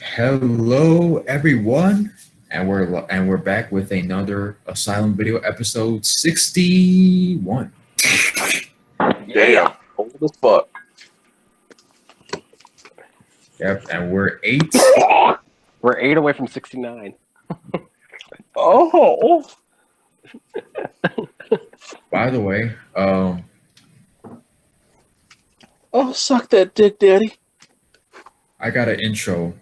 Hello, everyone, and we're back with another Asylum video, episode 61. Damn, old as fuck. Yep, and we're eight. We're 8 away from 69. Oh, By the way, suck that dick, daddy. I got an intro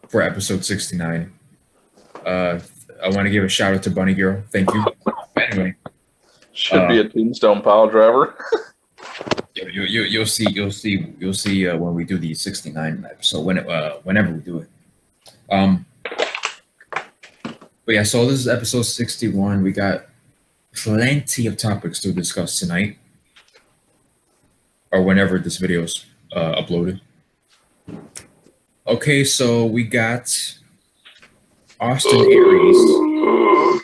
for episode 69. I want to give a shout out to Bunny Girl. Thank you. Anyway, Should be a tombstone pile driver. you'll see when we do the 69 episode whenever we do it. But yeah, so this is episode 61. We got plenty of topics to discuss tonight, or whenever this video's uploaded. Okay, so we got Austin Aries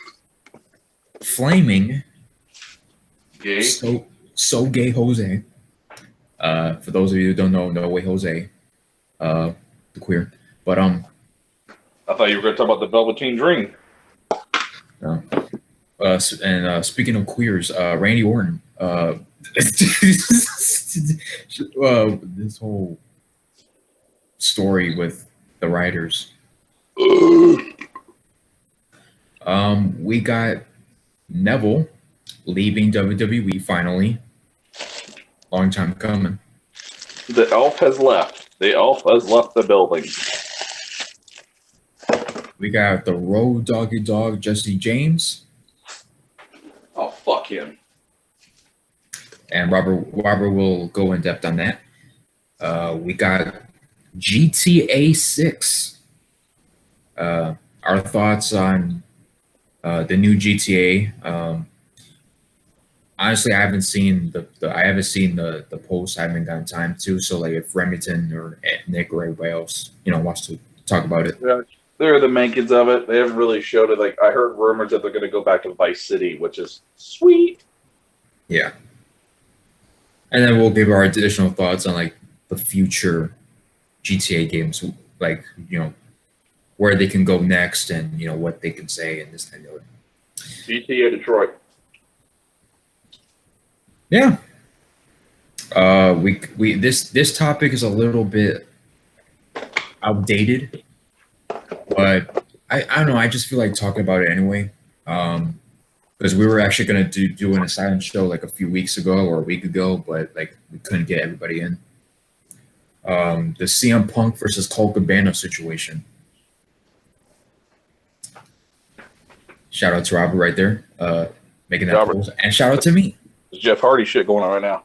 flaming Gay. so gay Jose. For those of you who don't know, no way Jose, the queer. But I thought you were going to talk about the Velveteen Dream. Speaking of queers, Randy Orton. This whole story with the writers. We got Neville leaving WWE finally. Long time coming. The elf has left. The elf has left the building. We got the Road Doggy Dog Jesse James. Oh, fuck him. And Robert will go in depth on that. We got GTA 6. Our thoughts on the new GTA. Honestly, I haven't seen the post. I haven't gotten time to. So like, if Remington or Nick or everybody else, wants to talk about it. Yeah, they're the main kids of it. They haven't really showed it. Like, I heard rumors that they're going to go back to Vice City, which is sweet. Yeah. And then we'll give our additional thoughts on like the future GTA games, like, where they can go next and, what they can say and this kind of thing. GTA Detroit. Yeah. This topic is a little bit outdated, but I don't know. I just feel like talking about it anyway. Because we were actually going to do an Asylum show like a few weeks ago or a week ago, but like we couldn't get everybody in. The CM Punk versus Colt Cabana situation. Shout out to Robert right there, making that post, and shout out to me. There's Jeff Hardy shit going on right now.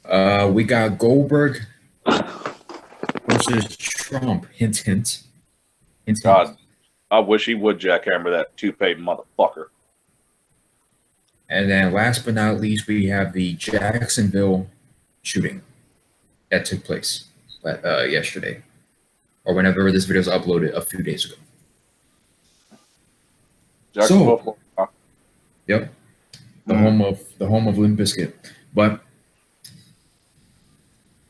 Yep. We got Goldberg versus Trump. Hint, hint. Hint, God, hint. I wish he would jackhammer that toupee motherfucker. And then last but not least, we have the Jacksonville shooting that took place yesterday, or whenever this video is uploaded a few days ago. Jacksonville, So, yep, the home of Limp Bizkit. But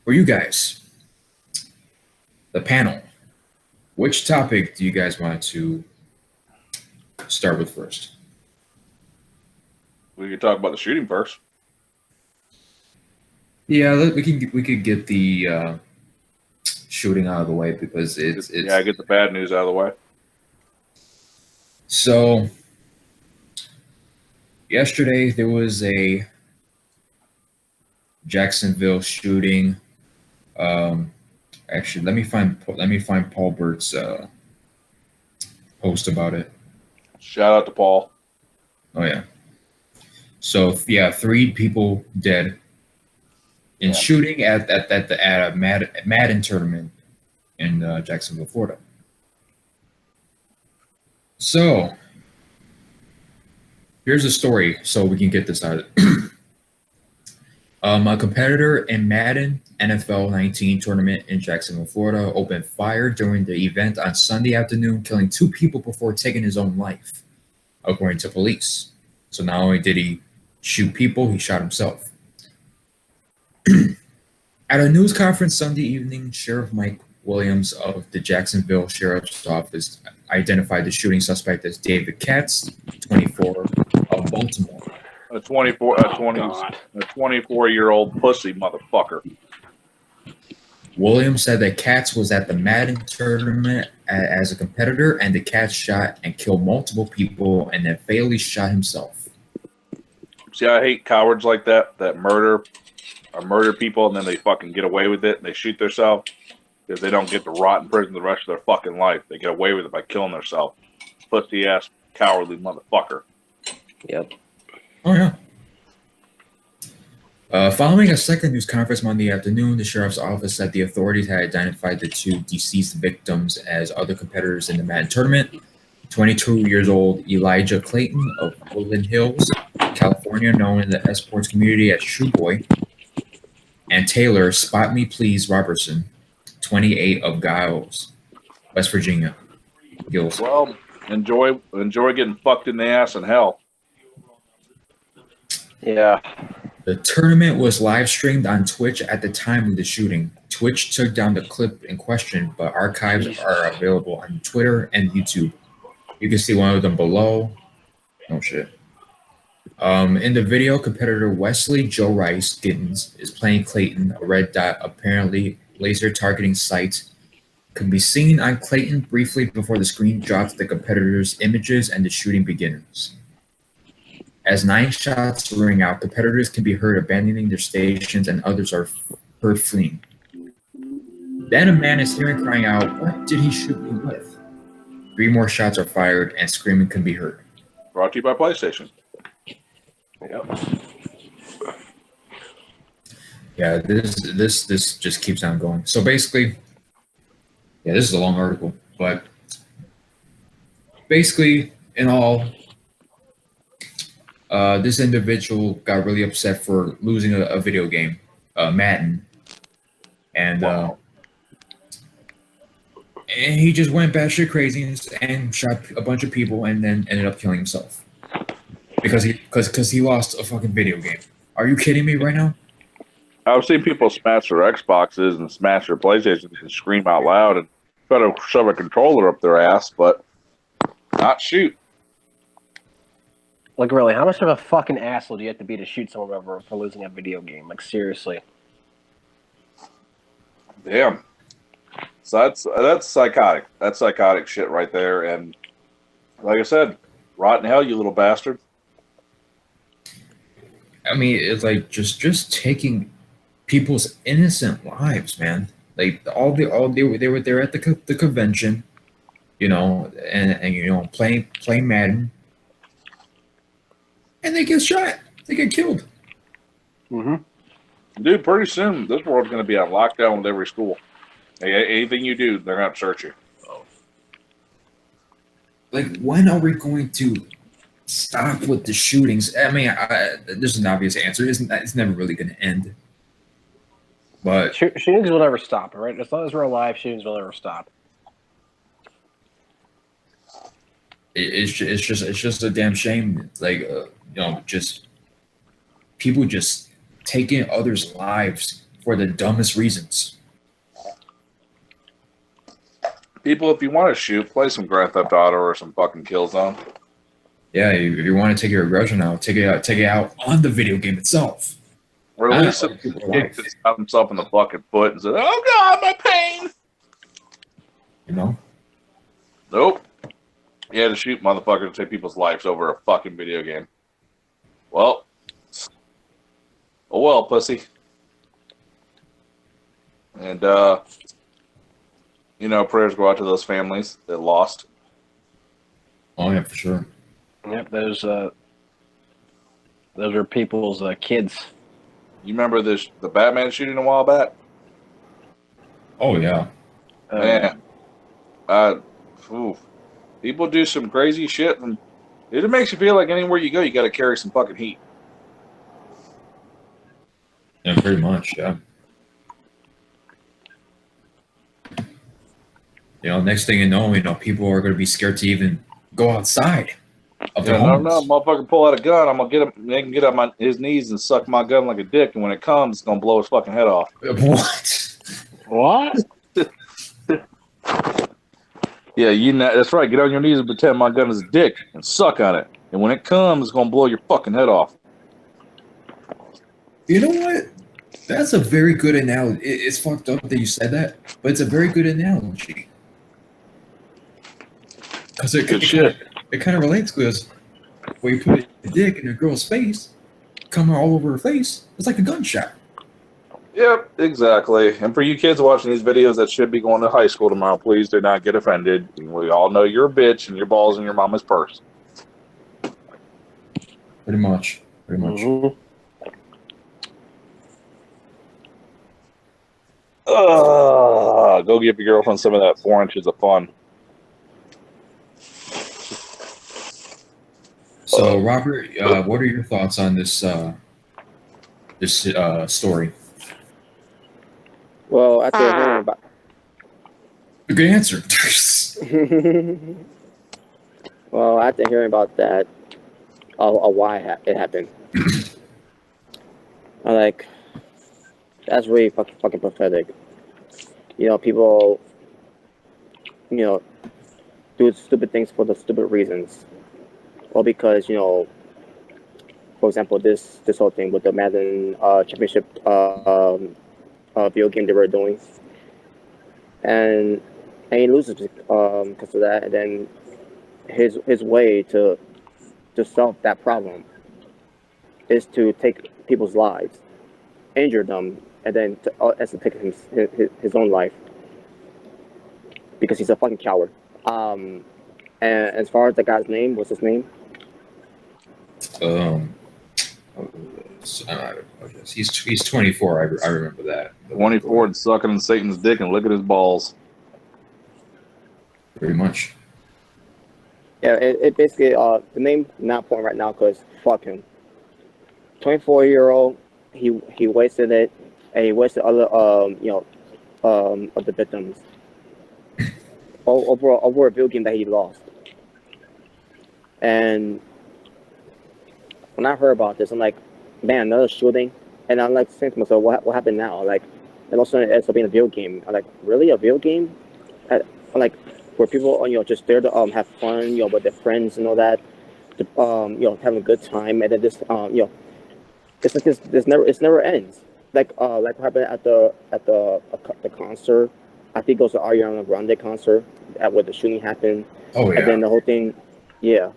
for you guys, the panel, which topic do you guys want to start with first? we could talk about the shooting first. Yeah, we could get the shooting out of the way because it's get the bad news out of the way. So yesterday there was a Jacksonville shooting. Actually, let me find Paul Burt's post about it. Shout out to Paul. Oh yeah. So yeah, 3 people dead in shooting at a Madden tournament in Jacksonville, Florida. So here's a story, so we can get this out. A competitor in Madden NFL 19 tournament in Jacksonville, Florida, opened fire during the event on Sunday afternoon, killing 2 people before taking his own life, according to police. So not only did he shoot people, he shot himself. At a news conference Sunday evening, Sheriff Mike Williams of the Jacksonville Sheriff's Office identified the shooting suspect as David Katz, 24, of Baltimore. A 24-year-old pussy motherfucker. Williams said that Katz was at the Madden tournament as a competitor, and the Katz shot and killed multiple people and then fatally shot himself. See, I hate cowards like that murder people and then they fucking get away with it and they shoot themselves because they don't get to rot in prison the rest of their fucking life. They get away with it by killing themselves. Pussy ass, cowardly motherfucker. Yep. Oh, yeah. Following a second news conference Monday afternoon, the sheriff's office said the authorities had identified the two deceased victims as other competitors in the Madden tournament. 22 years old Elijah Clayton of Woodland Hills, California, known in the esports community as True Boy, and Taylor Spot Me Please Robertson, 28, of Giles, West Virginia. Gills. Well, enjoy getting fucked in the ass in hell. Yeah. The tournament was live streamed on Twitch at the time of the shooting. Twitch took down the clip in question, but archives are available on Twitter and YouTube. You can see one of them below. Oh shit. In the video, competitor Wesley Joe Rice Gittins is playing Clayton. A red dot, apparently laser targeting sight, can be seen on Clayton briefly before the screen drops the competitor's images and the shooting begins. As 9 shots ring out, competitors can be heard abandoning their stations and others are heard fleeing. Then a man is heard crying out, "What did he shoot me with?" 3 more shots are fired and screaming can be heard. Brought to you by PlayStation. Yep. Yeah, this just keeps on going. So basically, yeah, this is a long article, but basically, in all, this individual got really upset for losing a video game, Madden, and and he just went batshit crazy and shot a bunch of people and then ended up killing himself because he lost a fucking video game. Are you kidding me right now? I've seen people smash their Xboxes and smash their PlayStations and scream out loud and try to shove a controller up their ass, but not shoot. Like, really, how much of a fucking asshole do you have to be to shoot someone over for losing a video game? Like, seriously. Damn. So that's psychotic. That's psychotic shit right there. And like I said, rot in hell, you little bastard. I mean, it's like just taking people's innocent lives, man. Like they were there at the convention, you know, and you know playing Madden, and they get shot. They get killed. Mm-hmm. Dude, pretty soon this world's going to be on lockdown with every school. Anything you do, they're going to search you. Like, when are we going to stop with the shootings? I mean, there's an obvious answer. It's never really going to end. But shootings will never stop, all right? As long as we're alive, shootings will never stop. it's just a damn shame. Like, you know, just people just taking others' lives for the dumbest reasons. People, if you want to shoot, play some Grand Theft Auto or some fucking Killzone. Yeah, if you want to take your aggression out, take it out on the video game itself. Or at least some kid just shot himself in the fucking foot and said, "Oh God, my pain." You know? Nope. You had to shoot motherfuckers to take people's lives over a fucking video game. Well, oh well, pussy. And you know, prayers go out to those families that lost. Oh yeah, for sure. Yep, those are people's kids. You remember the Batman shooting a while back? Oh yeah. Man, people do some crazy shit, and it makes you feel like anywhere you go, you got to carry some fucking heat. Yeah, pretty much. Yeah. You know, next thing you know, people are going to be scared to even go outside. of Yeah, their no, homes. motherfucker pull out a gun. I'm gonna get him. They can get on his knees and suck my gun like a dick, and when it comes, it's gonna blow his fucking head off. What? What? Yeah, that's right. Get on your knees and pretend my gun is a dick and suck on it, and when it comes, it's gonna blow your fucking head off. You know what? That's a very good analogy. It's fucked up that you said that, but it's a very good analogy. Because Good shit. it kind of relates, because when you put a dick in a girl's face, coming all over her face, it's like a gunshot. Yep, exactly. And for you kids watching these videos that should be going to high school tomorrow, please do not get offended. We all know you're a bitch and your balls in your mama's purse. Pretty much. Mhm. Go give your girlfriend some of that 4 inches of fun. So, Robert, what are your thoughts on this story? Well, after hearing about Good answer. well, after hearing about that, why it happened, I'm like, that's really fucking pathetic. You know, people, you know, do stupid things for the stupid reasons, or because, you know, for example, this whole thing with the Madden championship video game they were doing, and he loses because of that, and then his way to solve that problem is to take people's lives, injure them, and then as to take his own life because he's a fucking coward. And as far as the guy's name, what's his name? He's 24. I remember that. 24 and sucking in Satan's dick and look at his balls. Pretty much. Yeah, it basically the name not important right now because fuck him. 24-year-old, he wasted it, and he wasted other of the victims over a video game that he lost. And when I heard about this, I'm like, man, another shooting, and I'm like saying to myself, what happened now? Like, and also it's being a video game. I'm like, really, a video game? I'm like, where people just there to have fun, with their friends and all that, to, having a good time, and then this it's like this never ends. Like what happened at the concert. I think it was the Ariana Grande concert where the shooting happened. Oh yeah. And then the whole thing, yeah.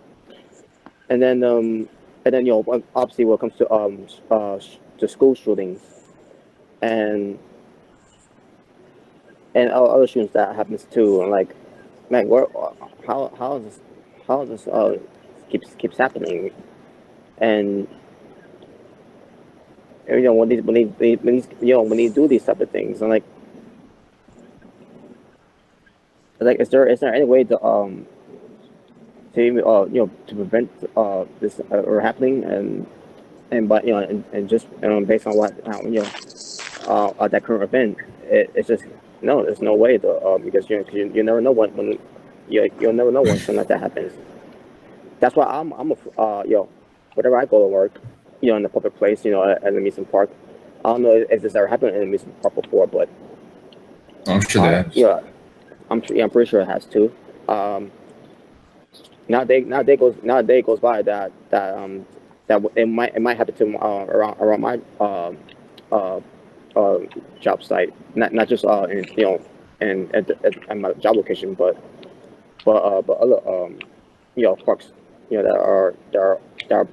And then obviously when it comes to school shootings and other shootings that happens too, and like, man, how this keeps happening, and when they do these type of things, I'm like, is there any way to to prevent this or happening, and just based on what that current event, it's just no, there's no way to because you never know when you'll never know when something like that happens. That's why I'm whenever I go to work, in the public place, at the amusement park. I don't know if this ever happened in an amusement park before, but I'm sure that. Yeah, I'm pretty sure it has too. Now day goes by that it might happen to around my job site, not just in at my job location, but other parks that are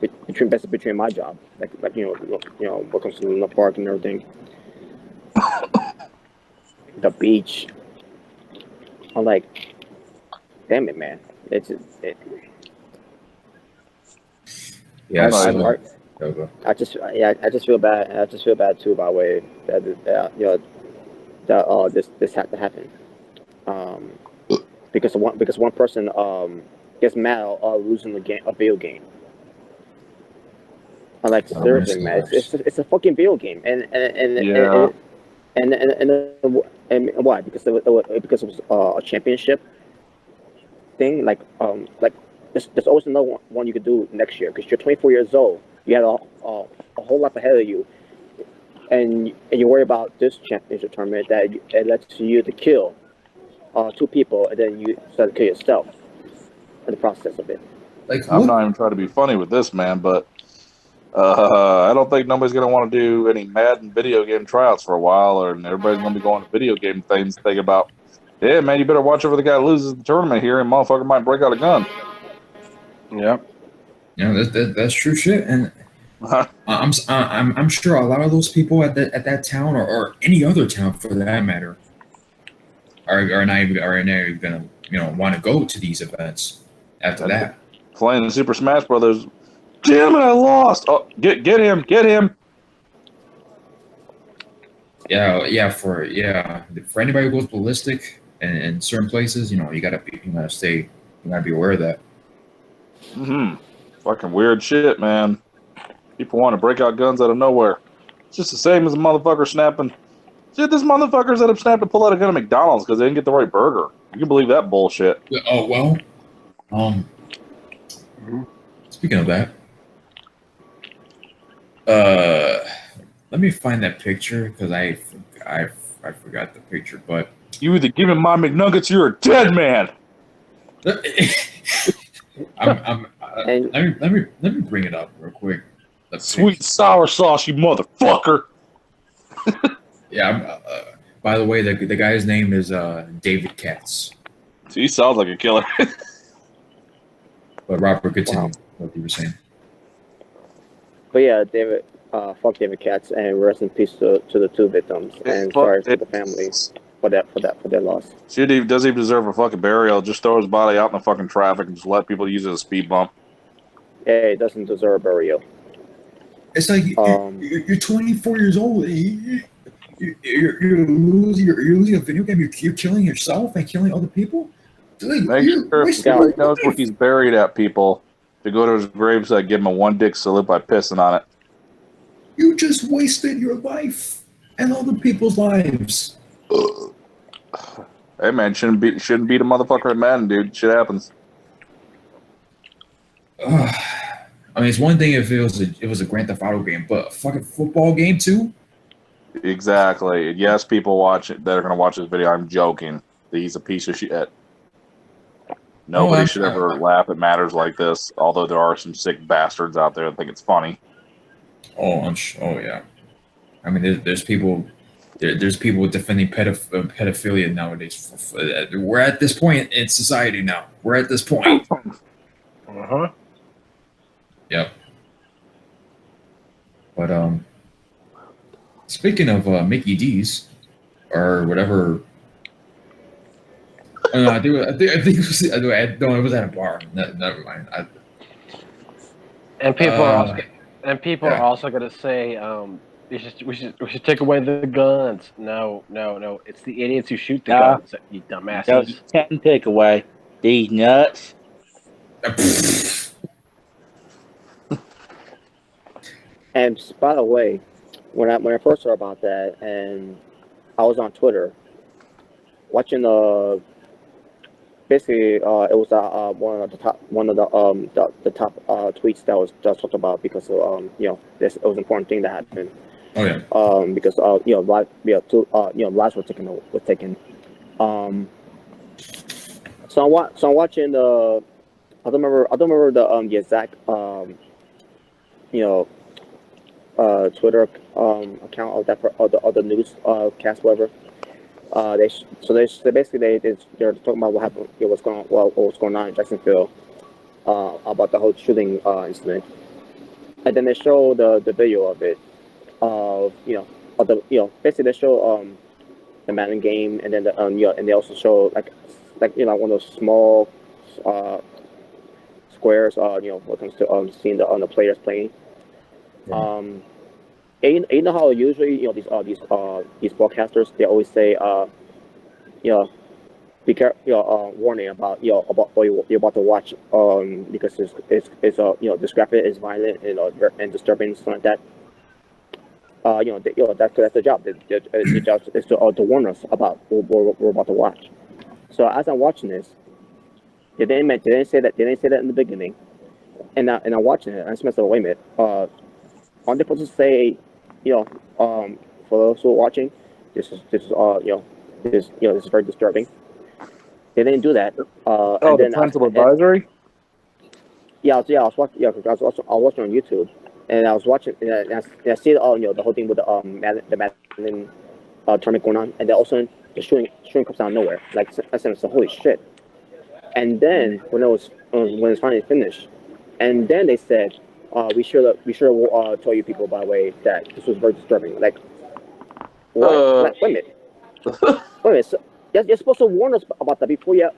between my job, like what comes to the park and everything, the beach. I'm like, damn it, man. Yeah. I just feel bad, and I just feel bad too by the way that this had to happen. Because one person gets mad losing a video game. I'm like, seriously, man, it's a fucking video game, and why? Because it was a championship thing, like there's always another one you could do next year because you're 24 years old. You have a whole lot ahead of you, and you worry about this championship tournament that it lets you to kill 2 people, and then you start to kill yourself in the process of it. Like, I'm not even trying to be funny with this, man, but I don't think nobody's going to want to do any Madden video game tryouts for a while, or everybody's going to be going to video game things thinking about, yeah, man, you better watch over the guy who loses the tournament here, and motherfucker might break out a gun. Yep. that's true shit, and I'm sure a lot of those people at that town or any other town for that matter are not even gonna want to go to these events after that. Playing Super Smash Brothers. Damn it, I lost. Oh, get him. For anybody who goes ballistic in certain places, you gotta be aware of that. Fucking weird shit, man. People want to break out guns out of nowhere. It's just the same as a motherfucker snapping. Shit, this motherfuckers that have snapped to pull out a gun at McDonald's because they didn't get the right burger. You can believe that bullshit. Oh well. Speaking of that, let me find that picture because I forgot the picture. But You either give him my McNuggets, you're a dead man. let me bring it up real quick. Sweet sour sauce, you motherfucker. Yeah. By the way, the guy's name is David Katz. He sounds like a killer. But Robert, continue what you were saying. But yeah, David, fuck David Katz, and rest in peace to the 2 victims, and sorry to the families for their loss. Shit, does he deserve a fucking burial? Just throw his body out in the fucking traffic and just let people use it as a speed bump. Yeah, he doesn't deserve a burial. It's like you're 24 years old. You're losing a video game. You're killing yourself and killing other people. Like, Make sure if somebody knows where he's buried at, people, to go to his gravesite, give him a 1-dick salute by pissing on it. You just wasted your life and other people's lives. Hey man, shouldn't beat a motherfucker at Madden, dude. Shit happens. I mean, it's one thing if it was a Grand Theft Auto game, but a fucking football game too. Exactly. Yes, people watch it that are gonna watch this video. I'm joking. He's a piece of shit. Nobody should ever laugh at matters like this. Although there are some sick bastards out there that think it's funny. Oh yeah. I mean, there's people defending pedophilia nowadays. We're at this point in society now. We're at this point. Yep. But speaking of Mickey D's or whatever. I think it was. No, it was at a bar. Never mind. And people are also gonna say, we should take away the guns. No. It's the idiots who shoot the guns. You dumbasses. No, you can't take away these nuts. And by the way, when I first heard about that, and I was on Twitter watching basically it was one of the top tweets that was talked about because of it was an important thing that happened. Oh yeah. Because lives were taken. So I'm watching the I don't remember the exact Twitter account of the news cast, whatever. They're talking about what happened, what's going on in Jacksonville, about the whole shooting incident, and then they show the video of it, basically they show the Madden game, and then and they also show like one of those small squares, when it comes to seeing the players playing. And you know how usually these broadcasters, they always say be careful, warning about what you're about to watch, because it's this graphic is violent and disturbing, something like that. That's the job. The job is to warn us about what we're about to watch. So as I'm watching this, They didn't say that. They didn't say that in the beginning. And I'm watching it. I just myself, wait a minute. Aren't they supposed to say, for those who are watching, this is this is very disturbing. They didn't do that. And the parental advisory. I was watching. Yeah, because I was watching on YouTube, and I was watching. And I see the whole thing with the Madden tournament going on, and then also the shooting comes out of nowhere. Like I said, so holy shit. And then when it was finally finished, and then they said, we should have told you people, by the way, that this was very disturbing. Like, what? Like, wait a minute. So you're supposed to warn us about that before you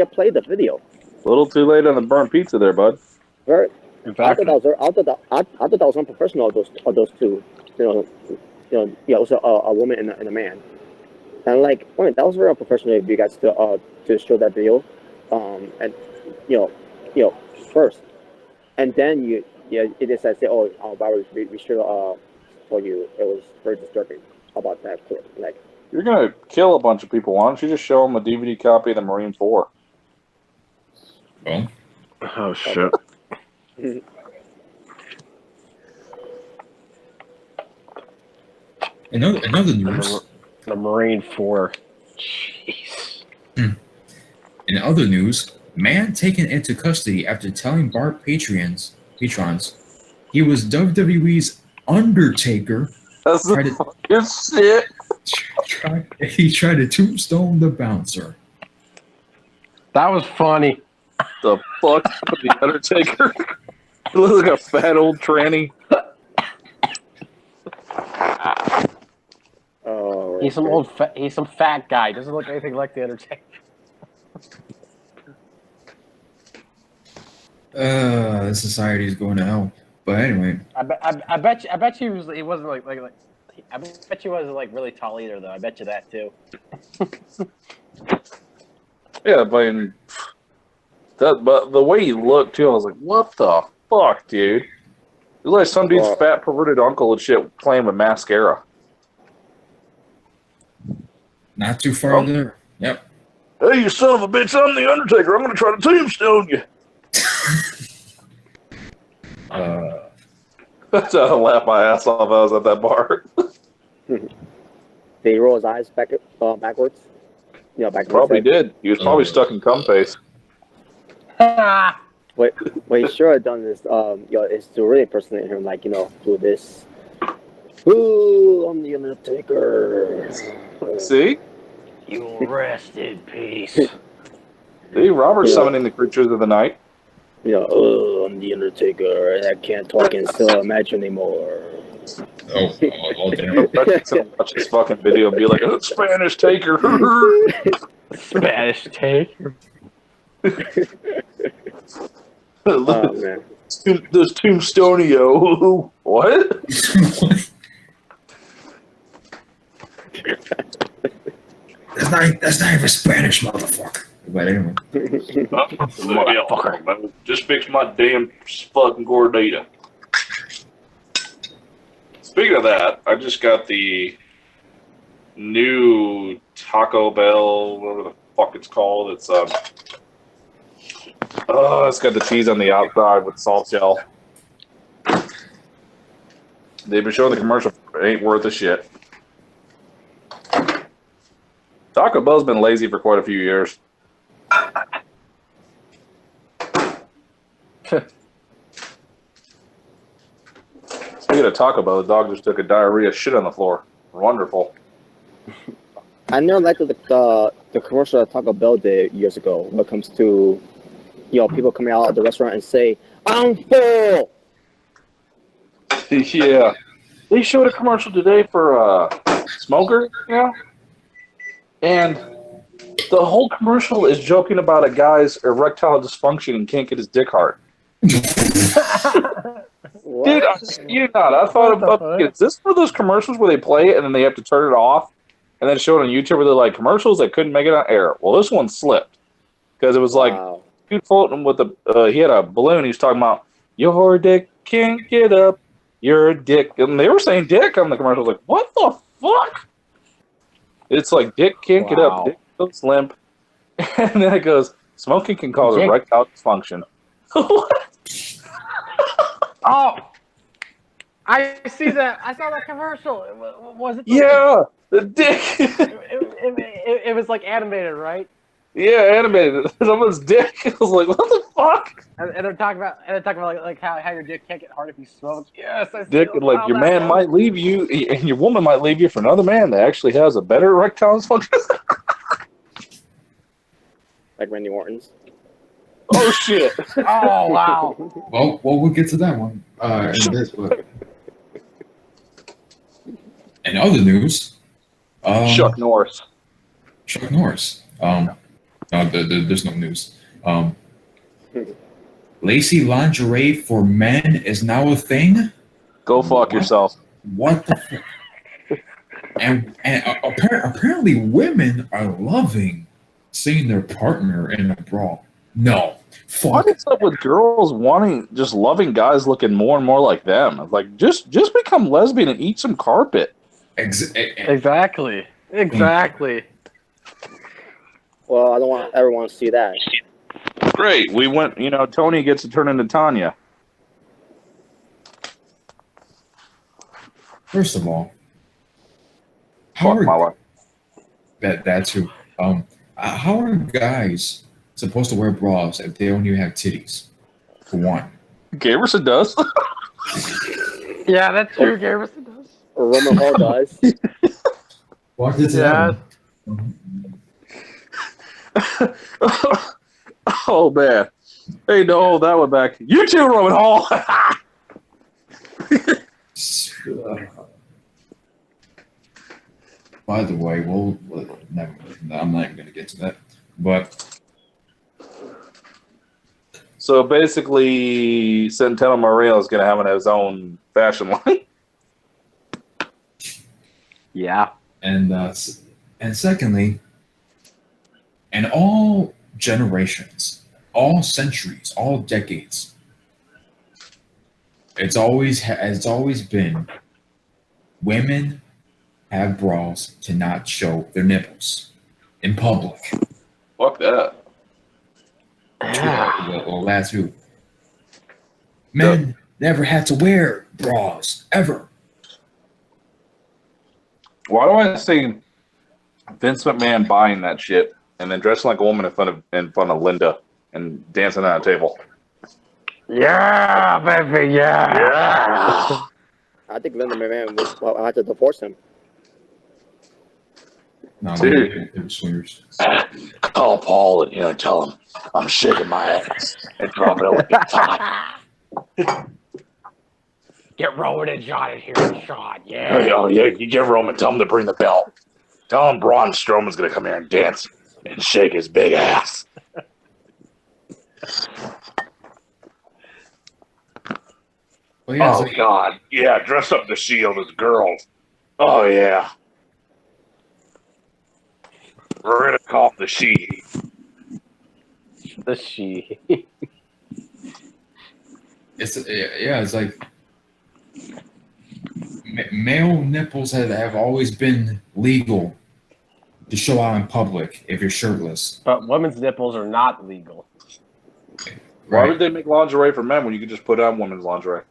play the video. A little too late on the burnt pizza there, bud. Very. I thought that was unprofessional of those two. It was a woman and a man. And like, that was very unprofessional of you guys to show that video, and first, and then it just says, we should told you it was very disturbing about that clip. Like, you're gonna kill a bunch of people. Why don't you just show them a DVD copy of the Marine 4? Well, Oh shit! another news. The Marine 4. Jeez. In other news, man taken into custody after telling Bart patrons he was WWE's Undertaker. That's Tried the to- fucking shit. He tried to tombstone the bouncer. That was funny. The fuck, the Undertaker. He looks like a fat old tranny. oh, He's some fat guy. Doesn't look anything like the Undertaker. This society is going to hell. But anyway, I bet you he wasn't like I bet you wasn't like really tall either though. I bet you that too. Yeah, but the way he looked too, I was like, what the fuck, dude? He looked like some dude's fat perverted uncle and shit playing with mascara. not too far there. Yep. Hey, you son of a bitch, I'm the Undertaker. I'm gonna try to tombstone you. That's how I laughed my ass off. I was at that bar. Did he roll his eyes backwards? Probably did. He was probably stuck in cum face. What he should have done is is to really impersonate him, like, do this. Ooh, I'm the Undertaker. See? You rest in peace. See, Robert's summoning the creatures of the night. Oh, I'm the Undertaker. I can't talk and still imagine anymore. Oh, damn. Watch this fucking video and be like, oh, Spanish Taker. Spanish Taker. Oh, man. This Tombstonio. What? That's not even Spanish, motherfucker. But anyway. Motherfucker, just fix my damn fucking gordita. Speaking of that, I just got the new Taco Bell, whatever the fuck it's called. It's it's got the cheese on the outside with salt gel. They've been showing the commercial. It ain't worth a shit. Taco Bell's been lazy for quite a few years. Speaking of Taco Bell, the dog just took a diarrhea shit on the floor. Wonderful. I never liked the commercial that Taco Bell did years ago when it comes to people coming out of the restaurant and say, I'm full. Yeah. They showed a commercial today for Smoker, and the whole commercial is joking about a guy's erectile dysfunction and can't get his dick hard. Dude, I thought about, is this for those commercials where they play it and then they have to turn it off and then show it on YouTube where they're like commercials that couldn't make it on air? Well, this one slipped because it was like dude floating with he had a balloon. He was talking about your dick can't get up, your dick, and they were saying dick on the commercial. I was like, what the fuck? It's like dick can't get up, dick goes limp, and then it goes, Smoking can cause Jake- erectile dysfunction. Oh, I see that. I saw that commercial. Was it? Yeah, the dick. It was like animated, right? Yeah, animated. Someone's dick. I was like, what the fuck? And they're talking about like how your dick can't get hard if you smoke. Yes, I Dick, see like how your that man goes. might leave you, and your woman might leave you for another man that actually has a better erectile dysfunction. Like Randy Orton's. Oh shit! Oh wow. Well, we'll get to that one in this, but in other news, Chuck Norris. Chuck Norris. No, there's no news. Lacy lingerie for men is now a thing. Go fuck yourself. What the fuck? And apparently women are loving seeing their partner in a bra. No, fuck. What is up with girls just loving guys looking more and more like them? Like, just become lesbian and eat some carpet. Exactly. Well, I don't want everyone to see that. Great. We went, Tony gets to turn into Tanya. First of all, Fuck my life. that too. How are guys supposed to wear bras if they don't even have titties? For one. Gamerson does. Yeah, that's true. Garrison does. Or Roman Hall does. Walk into Yeah. Oh man. Hey, no, that one back. You too, Roman Hall. By the way, I'm not even going to get to that. But So basically, Centeno Moreno is going to have his own fashion line. Yeah. and secondly, in all generations, all centuries, all decades, it's always been women have bras to not show their nipples in public. Fuck that. Well, that's who. Men never had to wear bras ever. Why do I see Vince McMahon buying that shit and then dressing like a woman in front of Linda and dancing on a table? Yeah, baby. Yeah. I think Linda McMahon will have to divorce him. No, Dude. they were swingers. Call Paul and tell him I'm shaking my ass and dropping it like a top. Get Rowan and John in here, Sean. Yeah. Oh yeah, you get Roman, tell him to bring the belt. Tell him Braun Strowman's gonna come here and dance and shake his big ass. Well, yeah, it's Oh like- God, yeah, dress up the Shield as girls. Oh yeah, we're gonna call the She. The she. it's like male nipples have always been legal to show out in public if you're shirtless. But women's nipples are not legal. Why Right? would they make lingerie for men when you could just put on women's lingerie?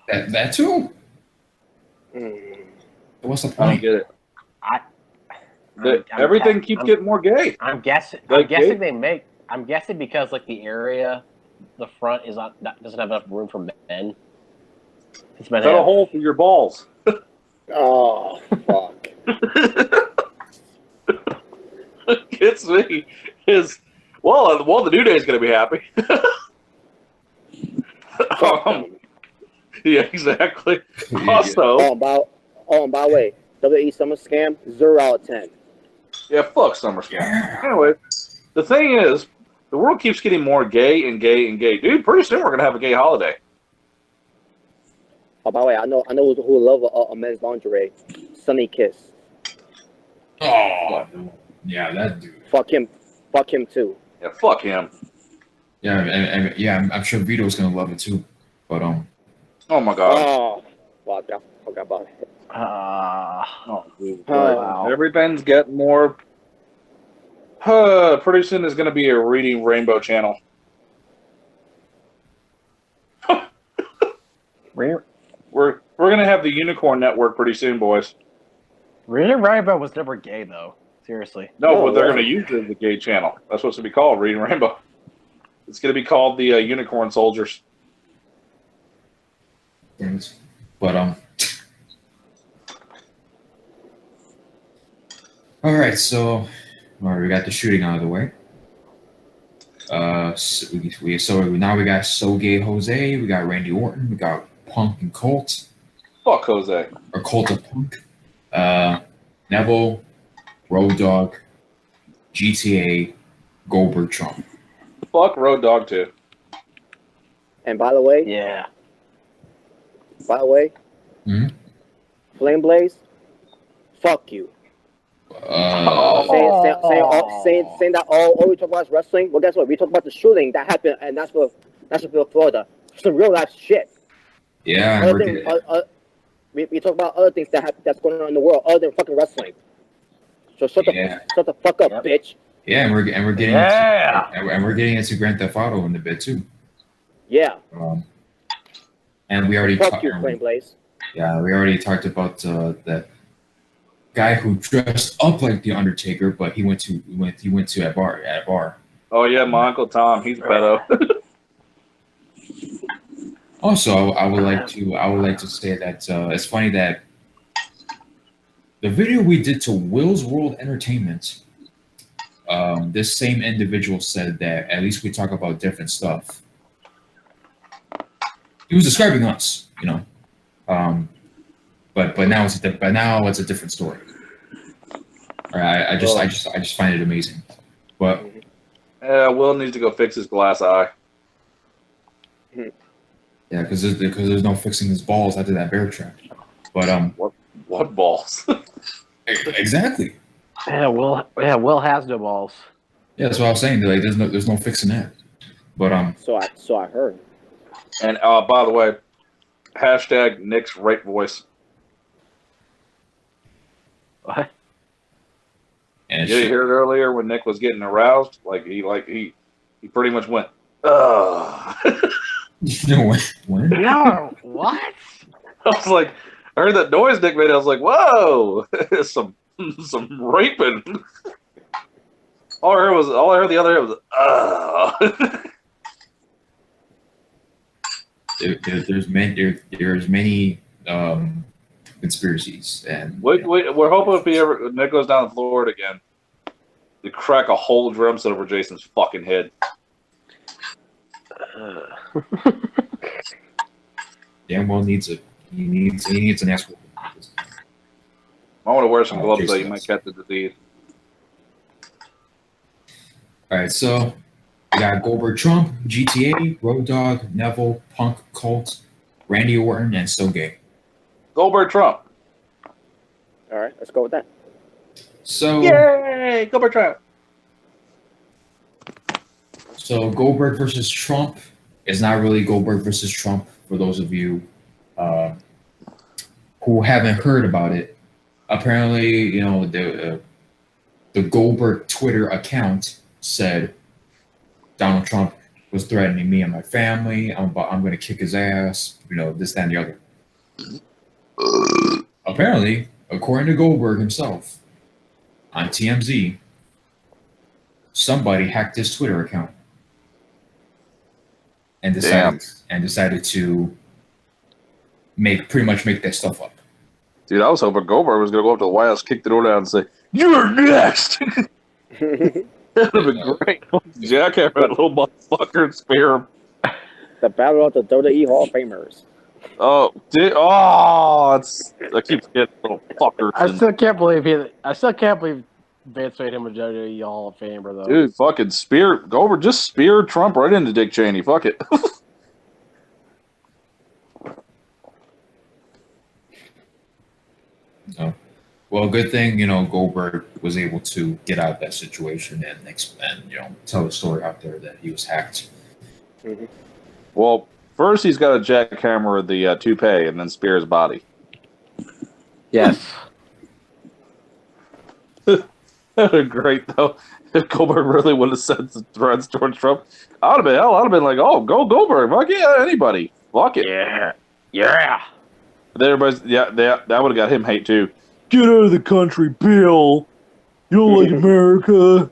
That too. Mm. What's the I don't point? get it. I'm Everything keeps getting more gay. I'm guessing. Like, I'm guessing because like the area, the front doesn't have enough room for men. It's been Cut a hole for your balls. Oh, fuck. Gets me is well, the New Day is going to be happy. Fuck them. Yeah, exactly. Yeah. Also, And by the way, WWE Summer Scam, 0 out of 10. yeah, fuck SummerSlam. Anyway, the thing is, the world keeps getting more gay and gay and gay. Dude, pretty soon we're going to have a gay holiday. Oh, by the way, I know who love a men's lingerie. Sunny Kiss. Oh, yeah, that dude. Fuck him. Fuck him too. Yeah, fuck him. Yeah, and yeah, I'm sure Vito's gonna love it too. But Oh my god. Oh, fuck! I forgot about it. Oh, dude. Wow. Everything's getting more. Pretty soon there's going to be a Reading Rainbow channel. We're going to have the Unicorn Network pretty soon, boys. Reading Rainbow was never gay, though. Seriously. No, but they're going to use it as a gay channel. That's what's going to be called, Reading Rainbow. It's going to be called the Unicorn Soldiers. But all right, so we got the shooting out of the way. So now we got So Gay Jose, we got Randy Orton, we got Punk and Colt. Fuck Jose. Or Colt of Punk. Neville, Road Dogg, GTA, Goldberg, Trump. Fuck Road Dogg too. And by the way, Yeah. Flame Blaze, fuck you. Saying that all we talk about is wrestling. Well, guess what? We talk about the shooting that happened, and that's for Florida. Some real life shit. Yeah, we talk about other things that's going on in the world other than fucking wrestling. So shut the fuck up, bitch. Yeah, and we're getting into Grand Theft Auto in a bit too. Yeah. And we already fuck you, Flame Blaze. Yeah, we already talked about that guy who dressed up like the Undertaker, but he went to a bar. Oh yeah, my Uncle Tom, he's pedo. Also, I would like to say that it's funny that the video we did to Will's World Entertainment, this same individual said that at least we talk about different stuff. He was describing us, you know, but now it's a different story. I just find it amazing, but Will needs to go fix his glass eye. Yeah, because there's no fixing his balls after that bear trap. But what balls? Exactly. Yeah, Will has no balls. Yeah, that's what I was saying. Like, there's no fixing that. But So I heard. And by the way, hashtag Nick's rape voice. What? and You hear it earlier when Nick was getting aroused? He pretty much went, ugh. When? No, what? I was like, I heard that noise Nick made. I was like, whoa, some raping. All I heard the other day was, There's many conspiracies, and we're hoping if Nick goes down to Florida again, to crack a whole drum set over Jason's fucking head. damn well needs it. He needs an ass whooping. I want to wear some gloves so you might catch the disease. All right, so we got Goldberg, Trump, GTA, Road Dogg, Neville, Punk, Colt, Randy Orton, and So Gay. Goldberg, Trump. All right, let's go with that. So yay, Goldberg, Trump. So Goldberg versus Trump is not really Goldberg versus Trump for those of you who haven't heard about it. Apparently, you know, the Goldberg Twitter account said Donald Trump was threatening me and my family. I'm going to kick his ass. You know, this, that, and the other. Apparently, according to Goldberg himself, on TMZ, somebody hacked his Twitter account and decided to pretty much make that stuff up. Dude, I was hoping Goldberg was going to go up to the White House, kick the door down, and say, "You're next." That would have been great. Jackhammer that little motherfucker and spear him. The battle of the WWE Hall of Famers. Oh, I keep forgetting little fuckers. I still can't believe Vince made him a WWE Hall of Famer, though. Dude, fucking Goldberg just spear Trump right into Dick Cheney. Fuck it. No. Well, good thing, you know, Goldberg was able to get out of that situation and you know, tell the story out there that he was hacked. Mm-hmm. Well, first he's got to jackhammer the toupee and then spear his body. Yes. Great though. If Goldberg really would have said some threats towards Trump, I'd have been like, "Oh, go Goldberg! Fuck yeah, anybody, fuck it." Yeah. But then everybody's that would have got him hate too. Get out of the country, Bill. You don't like America.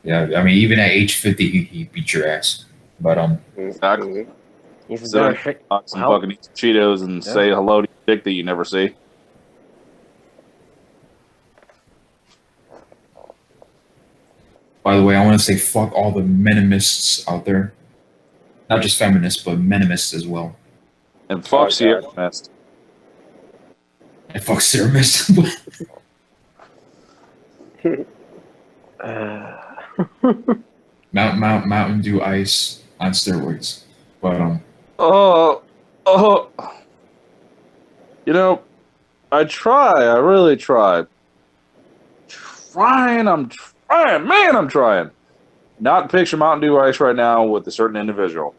Yeah, I mean, even at age 50, he beat your ass. But Exactly. He's So, better shape. some fucking eat Cheetos and say hello to your dick that you never see. by the way, I want to say fuck all the menimists out there. Not just feminists, but menimists as well. And fuck Oh, Sierra God. Mist. And fuck Ceramus. Mountain Dew Ice on steroids. But you know, I really try. I'm trying. Not to picture Mountain Dew Ice right now with a certain individual.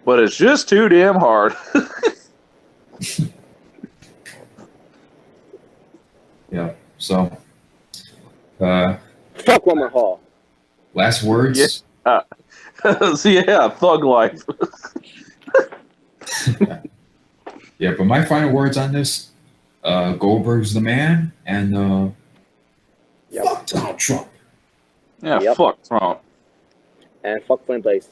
But it's just too damn hard. yeah, so Fuck Roman Hall. last words. So yeah, thug life. Yeah, but my final words on this, Goldberg's the man, and Yep. fuck Donald Trump. Yeah, Yep. fuck Trump. And fuck Flame Blaze.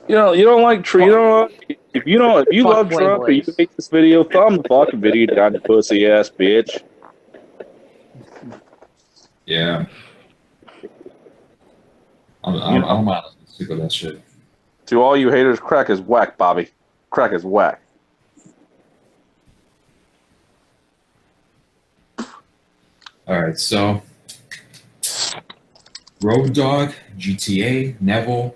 You don't like Trump. If you Fuck love Flame Trump or you Blaze. hate this video, thumb the fucking video down, you pussy ass bitch. Yeah. I'm honestly sick of that shit. To all you haters, crack is whack, Bobby. Crack is whack. All right, so Road Dogg, GTA, Neville,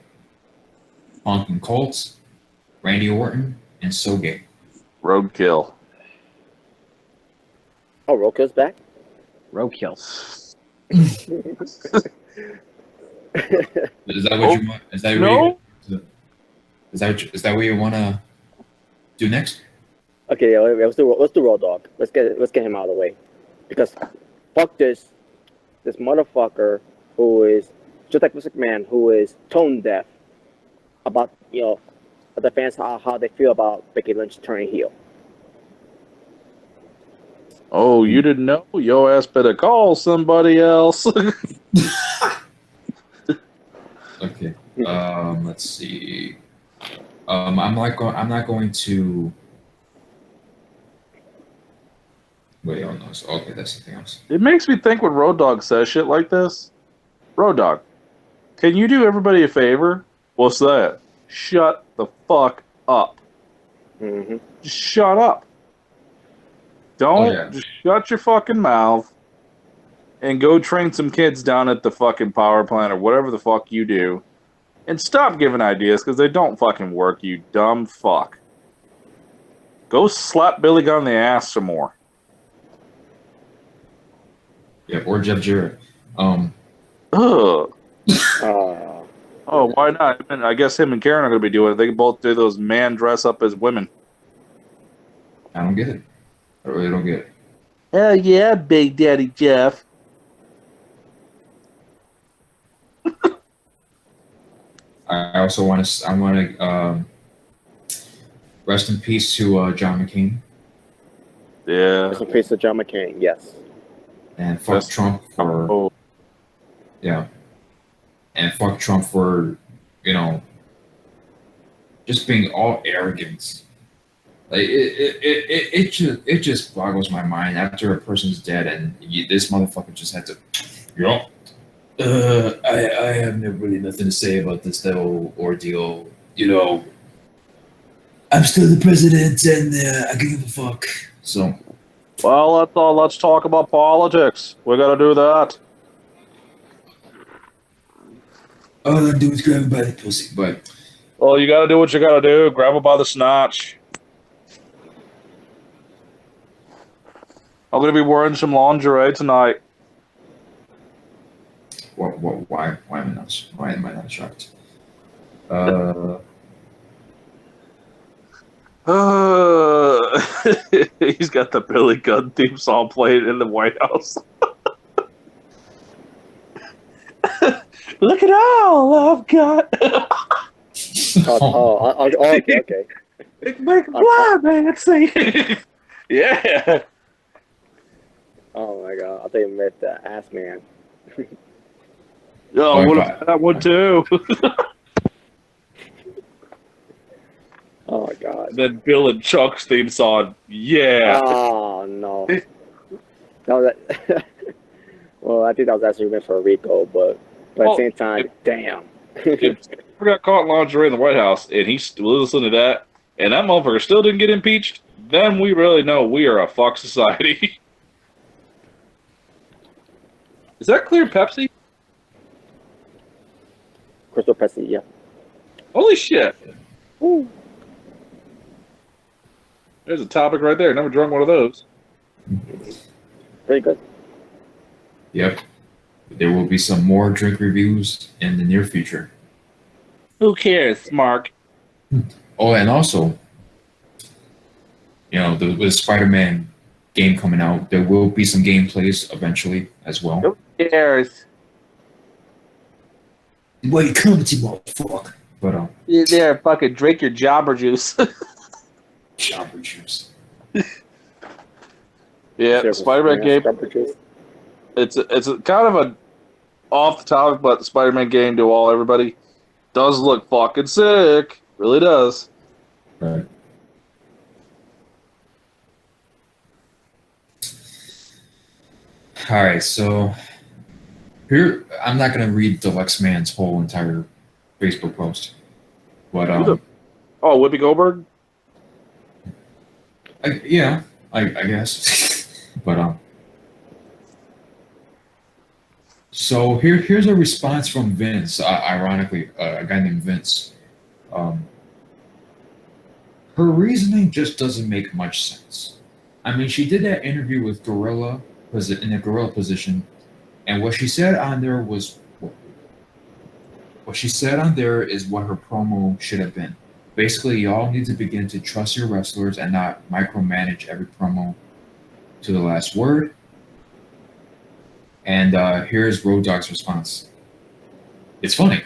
Punk and Colt, Randy Orton, and Soge. Roadkill. Oh, Roadkill's back? Roadkill. Is that what you want? Is that No. is that what you want to do next? Okay, yeah, let's do Road Dogg. Let's get him out of the way. Because fuck this motherfucker who is just like Mr. McMahon, who is tone deaf about the fans how they feel about Becky Lynch turning heel. Oh, you didn't know? Yo ass better call somebody else. Okay. Let's see. I'm not going to. Wait, oh no. Okay, that's something else. It makes me think when Road Dogg says shit like this. Road Dogg, can you do everybody a favor? What's that? Shut the fuck up. Mm-hmm. Just shut up. Don't just shut your fucking mouth and go train some kids down at the fucking power plant or whatever the fuck you do. And stop giving ideas because they don't fucking work, you dumb fuck. Go slap Billy Gunn in the ass some more. Yeah, or Jeff Jarrett. Ugh. Uh, Oh, why not? I mean, I guess him and Karen are going to be doing it. They can both do those man dress up as women. I don't get it. I really don't get it. Hell yeah, Big Daddy Jeff. I also want to rest in peace to John McCain Yeah. Rest in peace to John McCain. Yes. and fuck Trump for Oh, and fuck Trump for just being all arrogant. Like it just boggles my mind after a person's dead and this motherfucker just had to, I have really nothing to say about this whole ordeal. I'm still the president and I can give a fuck. So well, let's talk about politics. We got to do that. all I do is grab him by the pussy. But Well, you got to do what you got to do. Grab her by the snatch. I'm going to be wearing some lingerie tonight. why am I not shocked? He's got the Billy Gunn theme song playing in the White House. Look at all I've got. Okay. Make a blind man see. Yeah. Oh my god, I thought you meant the ass man. Oh, what about that one too? Oh my god. Then Bill and Chuck's theme song. Yeah. Oh no. No, that. Well, I think that was actually meant for Rico, but at the same time, damn. If we got caught in lingerie in the White House and he listened to that, and that motherfucker still didn't get impeached, then we really know we are a fuck society. Is that clear Pepsi? Crystal Pepsi, yeah. Holy shit. Ooh. There's a topic right there. Never drunk one of those. Pretty good. Yep. There will be some more drink reviews in the near future. Who cares, Mark? Oh, and also, with the Spider-Man game coming out, there will be some gameplays eventually as well. Who cares? Wait, come to motherfucker. But You there, fucking drink your jobber juice. jobber juice. Yeah, Spider-Man game. It's a kind of a off the topic, but the Spider-Man game to everybody does look fucking sick. Really does. Right. All right, so here I'm not gonna read Deluxe Man's whole entire Facebook post, but Oh, Whoopi Goldberg. I guess, but So here's a response from Vince. Ironically, a guy named Vince. Her reasoning just doesn't make much sense. I mean, she did that interview with Gorilla, was in a gorilla position, and what she said on there was what she said on there is what her promo should have been. Basically, y'all need to begin to trust your wrestlers and not micromanage every promo to the last word. And here's Road Dogg's response. It's funny.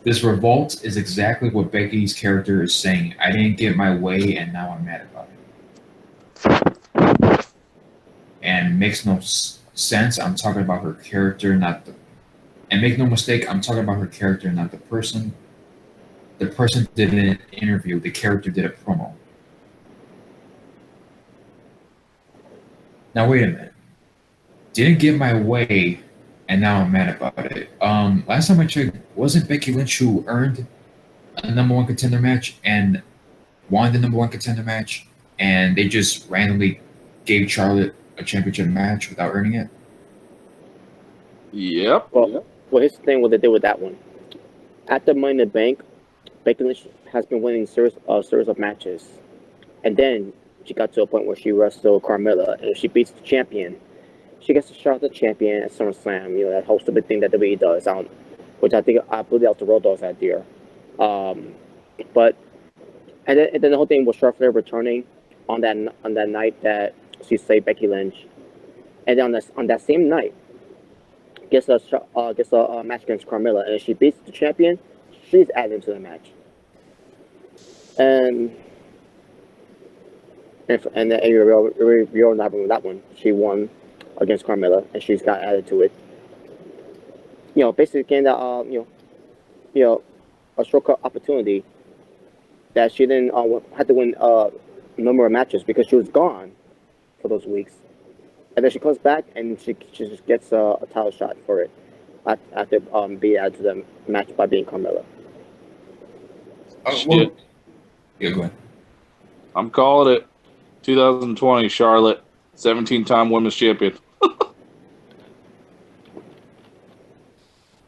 This revolt is exactly what Becky's character is saying. I didn't get my way, and now I'm mad about it. And makes no sense. I'm talking about her character, not the. And make no mistake, I'm talking about her character, not the person. The person did an interview. The character did a promo. Now wait a minute. Didn't get my way, and now I'm mad about it. Last time I checked, wasn't Becky Lynch who earned a #1 contender match and won the #1 contender match, and they just randomly gave Charlotte a championship match without earning it? Yep. Well, here's the thing what they did with that one. At the Money in the Bank, Becky Lynch has been winning series of matches, and then she got to a point where she wrestled Carmella, and if she beats the champion, she gets to shot the champion at SummerSlam. That whole stupid thing that WWE does, which I believe that was the Road Dogg's idea. But and then the whole thing was Charlotte Flair returning on that night that she saved Becky Lynch, and then on that same night, gets a match against Carmella, and if she beats the champion, she's added into the match. And then we all not with that one. She won against Carmella, and she's got added to it. Basically getting that a shortcut opportunity that she didn't had to win a number of matches because she was gone for those weeks, and then she comes back and she just gets a title shot for it after being added to the match by being Carmella. Yeah, go ahead. I'm calling it. 2020 Charlotte, 17-time women's champion.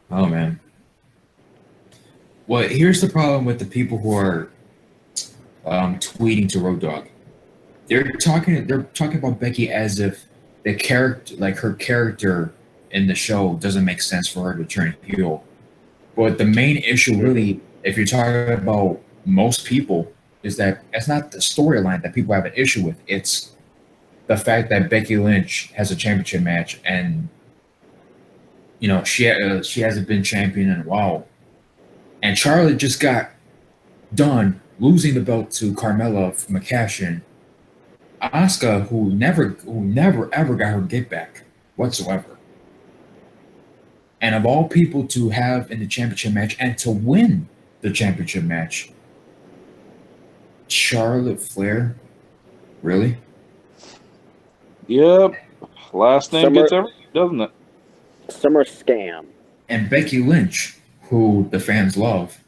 Oh man. Well, here's the problem with the people who are tweeting to Road Dogg. They're talking about Becky as if the character, like her character in the show, doesn't make sense for her to turn heel. But the main issue, really, if you're talking about most people is that it's not the storyline that people have an issue with. It's the fact that Becky Lynch has a championship match, and she hasn't been champion in a while, and Charlotte just got done losing the belt to Carmella from a cash-in. Asuka, who never ever got her get back whatsoever. And of all people to have in the championship match and to win the championship match, Charlotte Flair, really? Yep. Last name gets everything, doesn't it? Summer scam. And Becky Lynch, who the fans love,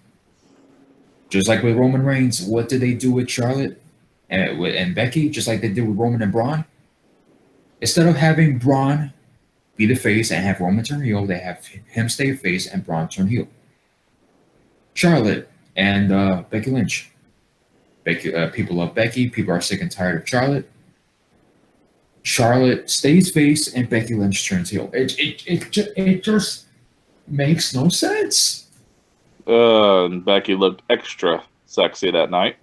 just like with Roman Reigns, what did they do with Charlotte and Becky? Just like they did with Roman and Braun. Instead of having Braun be the face and have Roman turn heel, they have him stay face and Braun turn heel. Charlotte and Becky Lynch. People love Becky. People are sick and tired of Charlotte. Charlotte stays face and Becky Lynch turns heel. It just makes no sense. And Becky looked extra sexy that night.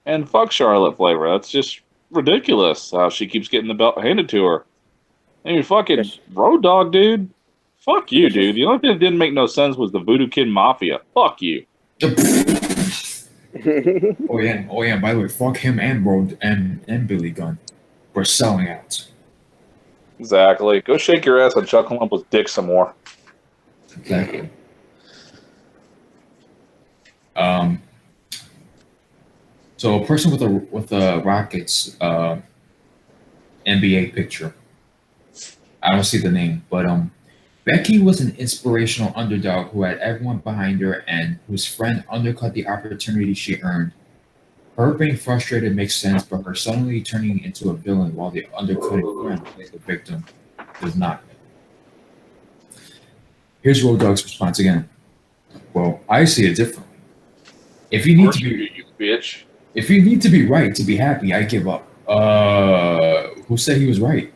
And fuck Charlotte Flair. That's just ridiculous how she keeps getting the belt handed to her. I mean, fucking Road Dogg, dude. Fuck you, dude. The only thing that didn't make no sense was the Voodoo Kid Mafia. Fuck you. Oh yeah. By the way, fuck him and Billy Gunn for selling out. Exactly. Go shake your ass and chuckle up with dick some more. Exactly. So a person with a Rockets NBA picture. I don't see the name, but Becky was an inspirational underdog who had everyone behind her and whose friend undercut the opportunity she earned. Her being frustrated makes sense, but her suddenly turning into a villain while the undercutting friend plays the victim does not. Here's Road Dogg's response again. Well, I see it differently. If you need to be, you bitch. If you need to be right to be happy, I give up. Who said he was right?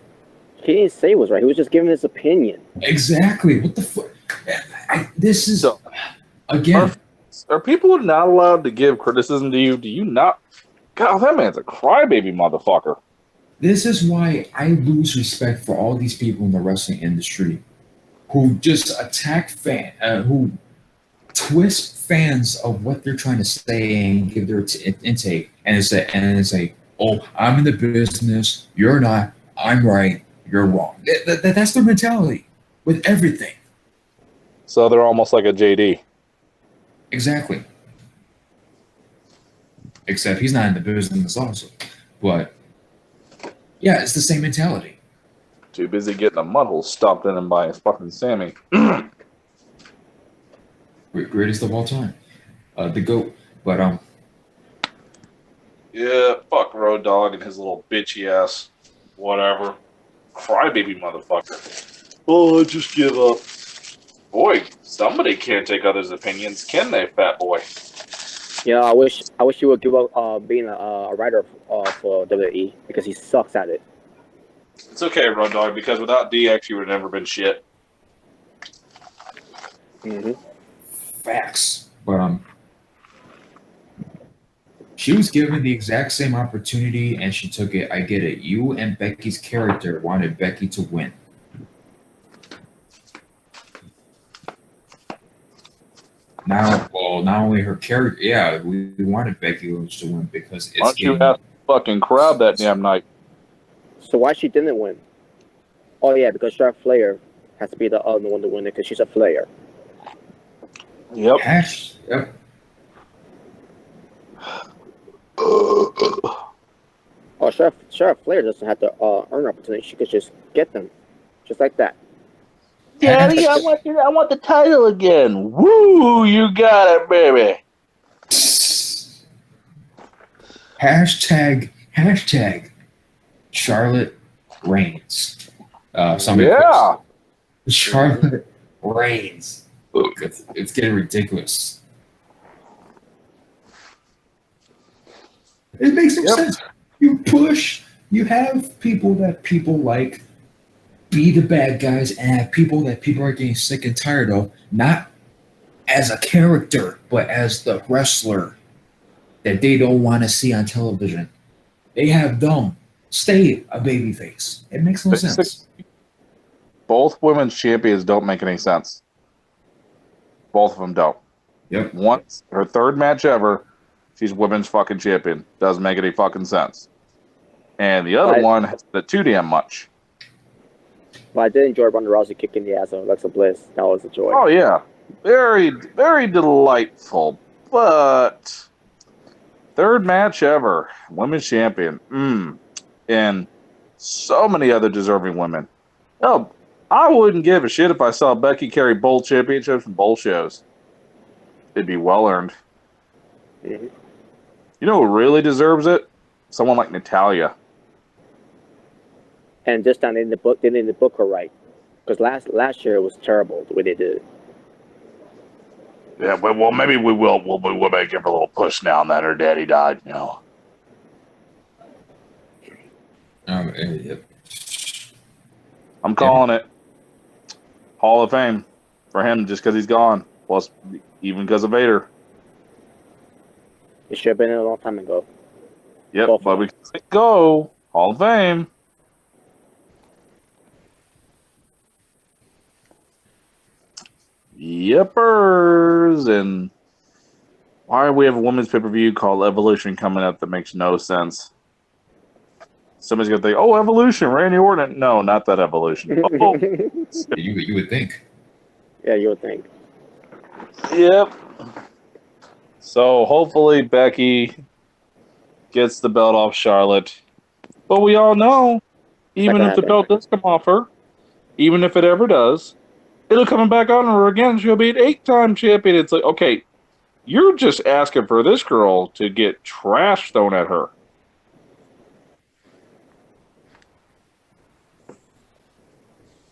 He didn't say he was right. He was just giving his opinion. Exactly. What the fuck? This is again. Are people not allowed to give criticism to you? Do you not? God, that man's a crybaby motherfucker. This is why I lose respect for all these people in the wrestling industry who just attack who twist fans of what they're trying to say and give their intake, and say, "Oh, I'm in the business. You're not. I'm right. You're wrong." That's their mentality with everything. So they're almost like a JD. Exactly. Except he's not in the business also. But yeah, it's the same mentality. Too busy getting a mudhole stomped in him by his fucking Sammy. Greatest of all time. The GOAT. But yeah, fuck Road Dogg and his little bitchy ass. Whatever. Crybaby motherfucker. Oh, just give up. Boy, somebody can't take others' opinions, can they, fat boy? Yeah, I wish he would give up being a writer for WWE because he sucks at it. It's okay, Road Dogg, because without DX, you would have never been shit. Mm-hmm. Facts. But she was given the exact same opportunity and she took it. I get it. You and Becky's character wanted Becky to win. Now, well, not only her character, yeah, we wanted Becky Lynch to win because it's. Why don't you ask the fucking crowd that damn night? So why she didn't win? Oh yeah, because Charlotte Flair has to be the other one to win it because she's a Flair. Yep. Yep. Oh, Charlotte Flair doesn't have to earn opportunity. She could just get them, just like that. Daddy, I want the title again. Woo, you got it, baby. Hashtag Charlotte Reigns. Yeah. Charlotte Reigns. It's getting ridiculous. It makes no sense. You have people that people like be the bad guys and have people that people are getting sick and tired of, not as a character, but as the wrestler. that they don't want to see on television. They have them stay a babyface. It makes no sense. Both women's champions don't make any sense. Both of them don't. Yep. Once her third match ever, she's women's fucking champion. Doesn't make any fucking sense. And the other one has been too damn much. Well, I did enjoy Ronda Rousey kicking the ass of Alexa Bliss. That was a joy. Oh yeah, very, very delightful. But third match ever, women's champion. And so many other deserving women. Oh, I wouldn't give a shit if I saw Becky carry both championships from both shows. It'd be well earned. Mm-hmm. You know who really deserves it? Someone like Natalya. And just down in the book, they didn't book her right. Because last year it was terrible the way they did it. Yeah, well, maybe we will. We'll make give her a little push now that her daddy died. You know. Yep. I'm calling it Hall of Fame for him just because he's gone. Plus, even because of Vader. It should have been a long time ago. Yep, Both but we can go Hall of Fame. Yepers. And why do we have a women's pay-per-view called Evolution coming up that makes no sense? Somebody's going to think, oh, Evolution, Randy Orton. No, not that Evolution. Oh. You would think. Yeah, you would think. Yep. So hopefully Becky gets the belt off Charlotte. But we all know, even if the belt does come off her, even if it ever does, it'll come back on her again. She'll be an 8-time champion. It's like, okay, you're just asking for this girl to get trash thrown at her.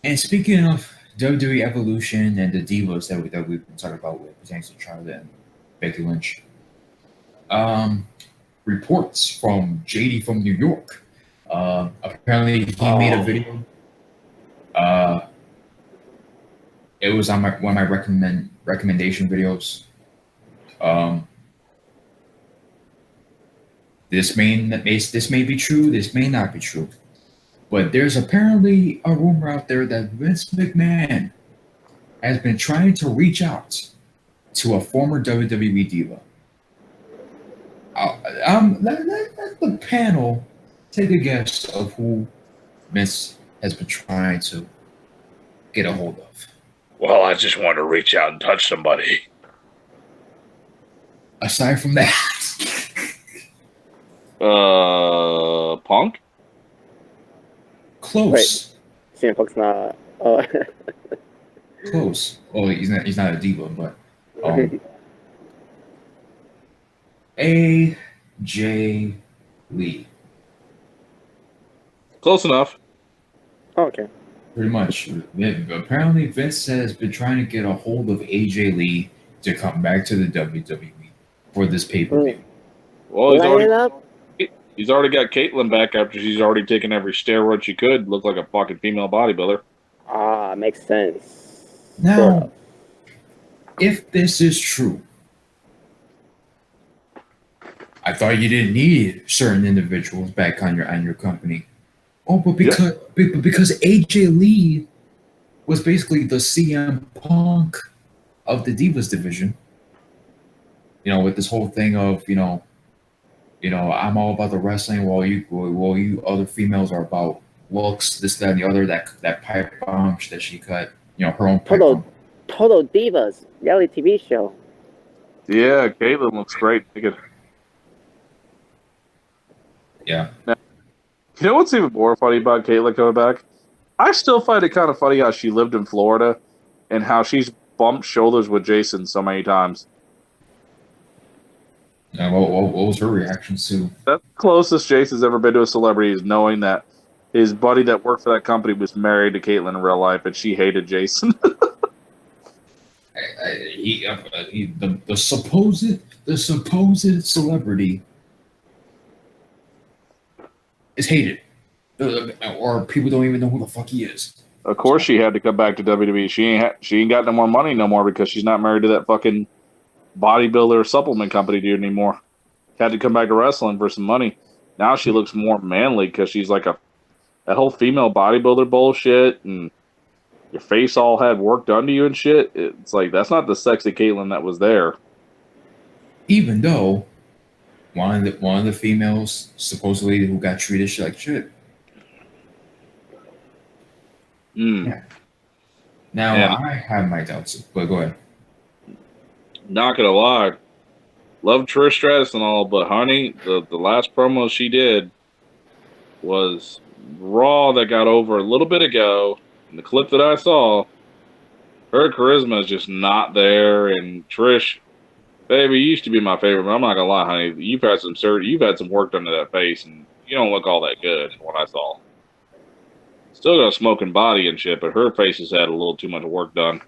And speaking of WWE Evolution and the divas that we've been talking about with pertains to Charlotte and Becky Lynch, reports from JD from New York. Apparently, he made a video. It was on one of my recommendation videos. This may be true. This may not be true. But there's apparently a rumor out there that Vince McMahon has been trying to reach out to a former WWE diva. Let the panel take a guess of who Vince has been trying to get a hold of. Well, I just want to reach out and touch somebody. Aside from that, Punk? close. CM Punk's not. Close. Well, he's not a diva, but AJ Lee. Close enough. Okay. Pretty much. Apparently, Vince has been trying to get a hold of AJ Lee to come back to the WWE for this pay-per-view. Well, he's already got Caitlyn back after she's already taken every steroid she could. Look like a fucking female bodybuilder. Ah, makes sense. Now, if this is true, I thought you didn't need certain individuals back on your company. Oh, but because AJ Lee was basically the CM Punk of the Divas division, with this whole thing of I'm all about the wrestling while you other females are about looks, this, that, and the other. That pipe bomb that she cut, her own pipe bomb. Total Divas reality TV show. Yeah, Caitlyn looks great. Yeah. Now, you know what's even more funny about Caitlyn coming back? I still find it kind of funny how she lived in Florida and how she's bumped shoulders with Jason so many times. What was her reaction to? That's the closest Jason's ever been to a celebrity is knowing that his buddy that worked for that company was married to Caitlyn in real life and she hated Jason. The supposed celebrity is hated, or people don't even know who the fuck he is. Of course, she had to come back to WWE. She ain't got no more money no more because she's not married to that fucking bodybuilder supplement company dude anymore. had to come back to wrestling for some money. Now she looks more manly because she's like that whole female bodybuilder bullshit, and your face all had work done to you and shit. It's like that's not the sexy Caitlyn that was there. Even though one of the females supposedly who got treated shit like shit. Yeah. Now I have my doubts, but go ahead. Not gonna lie, love Trish Stratus and all, but honey, the last promo she did was Raw that got over a little bit ago. In the clip that I saw, her charisma is just not there. And Trish, baby, you used to be my favorite, but I'm not gonna lie, honey, you've had some work done to that face, and you don't look all that good. What I saw, still got a smoking body and shit, but her face has had a little too much work done.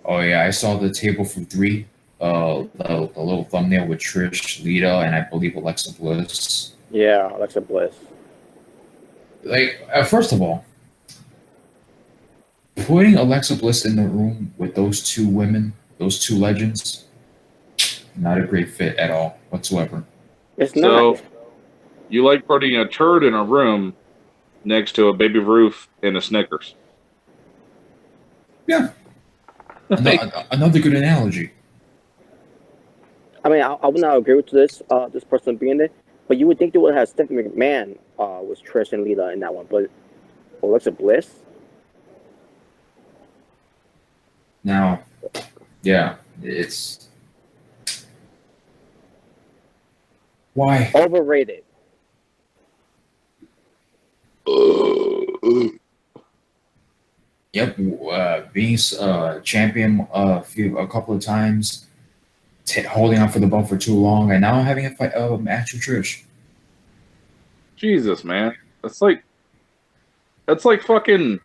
Oh yeah, I saw the table for three. The little thumbnail with Trish, Lita, and I believe Alexa Bliss. Yeah, Alexa Bliss. Like, first of all, putting Alexa Bliss in the room with those two women, those two legends, not a great fit at all whatsoever. It's not. So, you like putting a turd in a room next to a Baby Ruth and a Snickers? Yeah. Another good analogy. I mean, I would not agree with this person being there, but you would think they would have Stephanie McMahon with Trish and Lita in that one, but Alexa Bliss? Now, yeah, it's... Why? Overrated. Yep, being champion a couple of times, holding on for the belt for too long, and now having a match with Trish. Jesus, man, that's like fucking.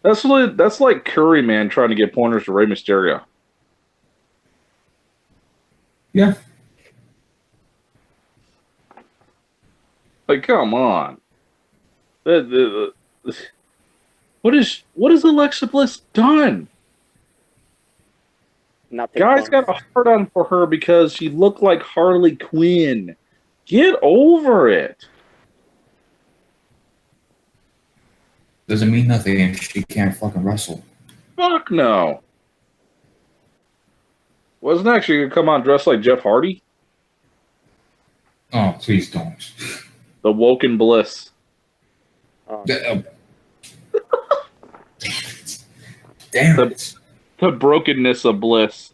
That's like Curry, man, trying to get pointers to Rey Mysterio. Yeah. Like, come on. What has Alexa Bliss done? Nothing. Guys got a hard on for her because she looked like Harley Quinn. Get over it. Doesn't mean nothing if she can't fucking wrestle. Fuck no. Wasn't actually gonna come on dressed like Jeff Hardy? Oh, please don't. The Woken Bliss. Damn it. The brokenness of bliss.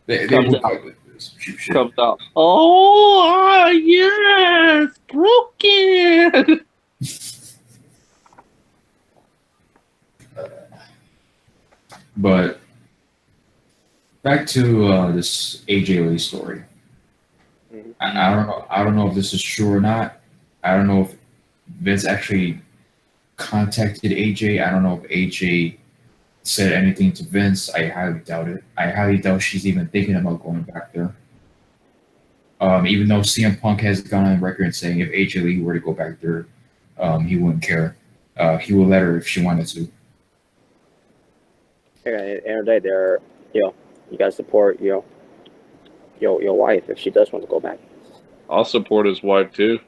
They Comes will out. out with this cheap shit. Comes out. Oh, yes, broken. But back to this AJ Lee story. I don't know if this is true or not. I don't know if Vince actually contacted AJ. I don't know if AJ said anything to Vince. I highly doubt it. I highly doubt she's even thinking about going back there. Even though CM Punk has gone on record saying if AJ Lee were to go back there, he wouldn't care. He would let her if she wanted to. Yeah, at the end of the day, they're, you gotta support, your wife if she does want to go back. I'll support his wife too.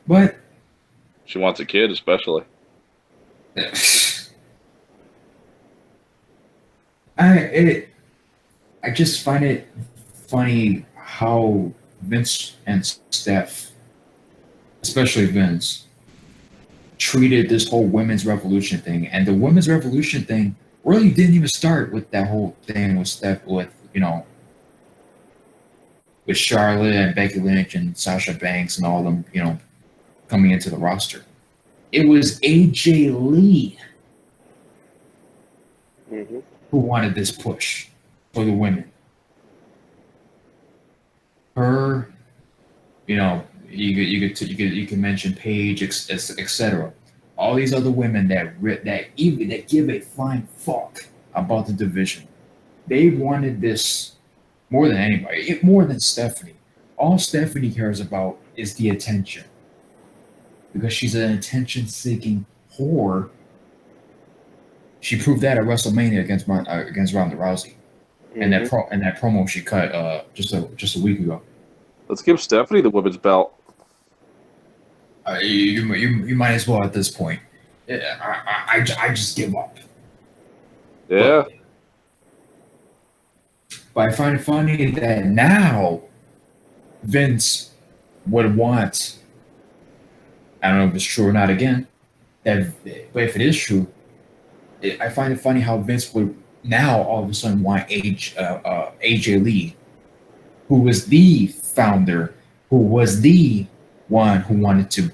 But She wants a kid, especially. I just find it funny how Vince and Steph, especially Vince, treated this whole women's revolution thing. And the women's revolution thing really didn't even start with that whole thing with Steph, with Charlotte and Becky Lynch and Sasha Banks and all of them, coming into the roster. It was AJ Lee who wanted this push for the women. Her, you can mention Paige, etc. All these other women that give a flying fuck about the division. They wanted this more than anybody, more than Stephanie. All Stephanie cares about is the attention, because she's an attention-seeking whore. She proved that at WrestleMania against Ronda Rousey. and that promo she cut just a week ago. Let's give Stephanie the women's belt. You might as well at this point. I just give up. Yeah. But I find it funny that now Vince would want, I don't know if it's true or not again, but if it is true, I find it funny how Vince would now all of a sudden want AJ Lee, who was the founder, who was the one who wanted to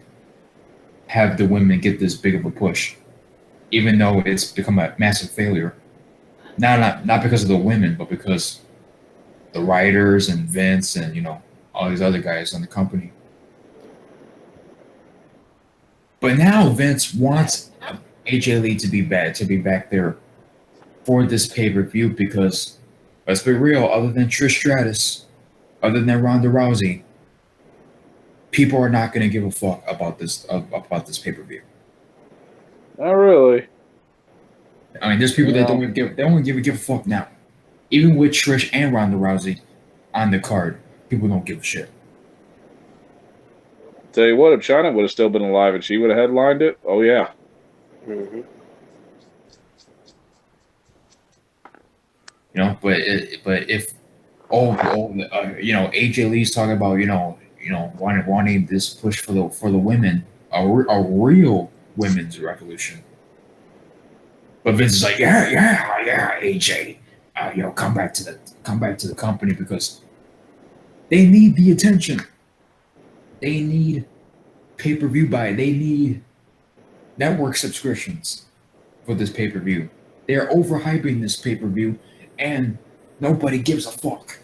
have the women get this big of a push, even though it's become a massive failure. Not because of the women, but because the writers and Vince and all these other guys in the company. But now Vince wants AJ Lee to be back there for this pay-per-view because, let's be real, other than Trish Stratus, other than Ronda Rousey, people are not going to give a fuck about this pay-per-view. Not really. I mean, there's people that don't give a fuck now. Even with Trish and Ronda Rousey on the card, people don't give a shit. Tell you what, if China would have still been alive and she would have headlined it, oh yeah. Mm-hmm. But if AJ Lee's talking about wanting this push for the women, a real women's revolution. But Vince is like, yeah, AJ, come back to the company because they need the attention. They need pay-per-view buy. They need network subscriptions for this pay-per-view. They're overhyping this pay-per-view, and nobody gives a fuck.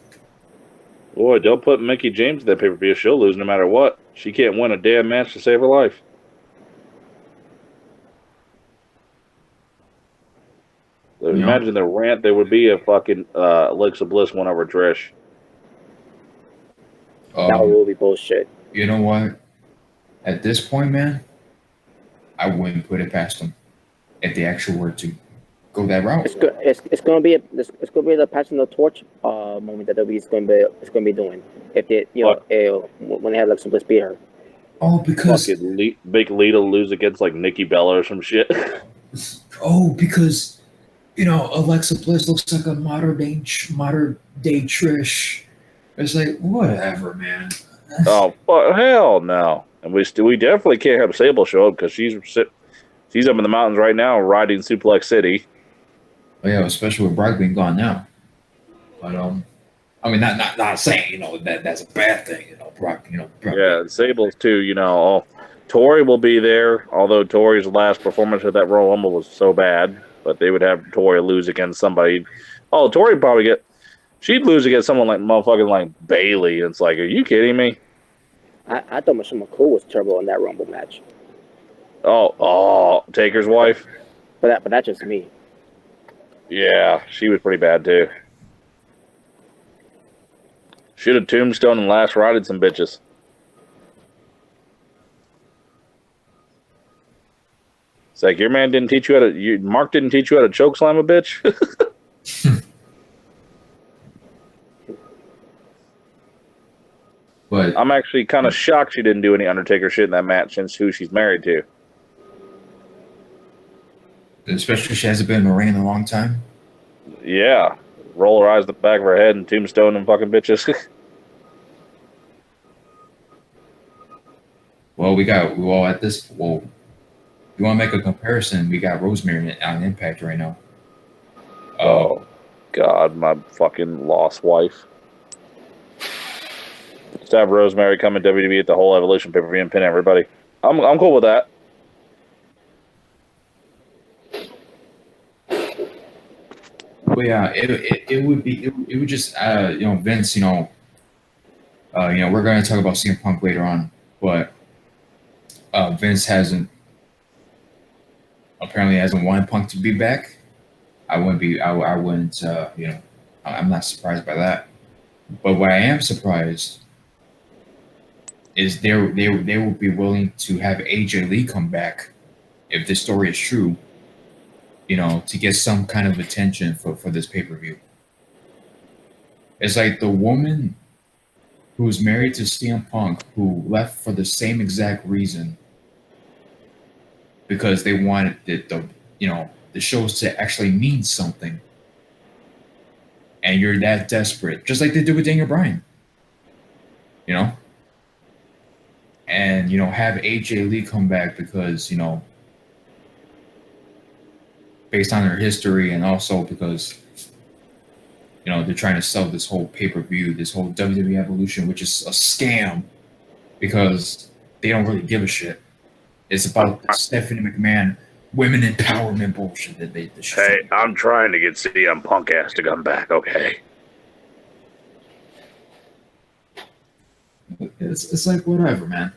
Boy, don't put Mickie James in that pay-per-view. She'll lose no matter what. She can't win a damn match to save her life. Imagine the rant there would be if fucking Alexa Bliss went over Trish. That will be bullshit. You know what? At this point, man, I wouldn't put it past them if they actually were to go that route. It's gonna be the passing the torch moment that WWE's gonna be doing if they when they have Alexa Bliss beat her. Oh, because make Lita lose against like Nikki Bella or some shit. Oh, because Alexa Bliss looks like a modern day Trish. It's like whatever, man. Oh, but hell no! And we definitely can't have Sable show up because she's up in the mountains right now riding Suplex City. Oh yeah, especially with Brock being gone now. But I mean, not saying that that's a bad thing. Brock. Yeah, Sable's too. Tori will be there. Although Tori's last performance at that Royal Rumble was so bad, but they would have Tori lose against somebody. Oh, Tori would probably she'd lose against someone like motherfucking like Bailey. It's like, are you kidding me? I thought Michelle McCool was terrible in that Rumble match. Oh, Taker's wife. But that's just me. Yeah, she was pretty bad too. Should have tombstone and last rided some bitches. It's like your man didn't teach you Mark didn't teach you how to choke slam a bitch. But I'm actually kind of shocked she didn't do any Undertaker shit in that match since who she's married to. Especially she hasn't been in the ring in a long time. Yeah. Roll her eyes the back of her head and tombstone them fucking bitches. Well, you want to make a comparison, we got Rosemary on Impact right now. Oh, God, my fucking lost wife. Just have Rosemary come in WWE at the whole Evolution pay-per-view and pin everybody. I'm cool with that. But yeah, it would just Vince, we're going to talk about CM Punk later on, but Vince apparently hasn't wanted Punk to be back. I'm not surprised by that. But what I am surprised is they will be willing to have AJ Lee come back if this story is true, to get some kind of attention for this pay-per-view. It's like the woman who's married to CM Punk who left for the same exact reason because they wanted the shows to actually mean something. And you're that desperate, just like they did with Daniel Bryan. And have AJ Lee come back because based on their history and also because they're trying to sell this whole pay-per-view, this whole WWE Evolution, which is a scam because they don't really give a shit. It's about the Stephanie McMahon women empowerment bullshit that they. Hey, I'm trying to get CM Punk ass to come back. Okay. It's like whatever, man.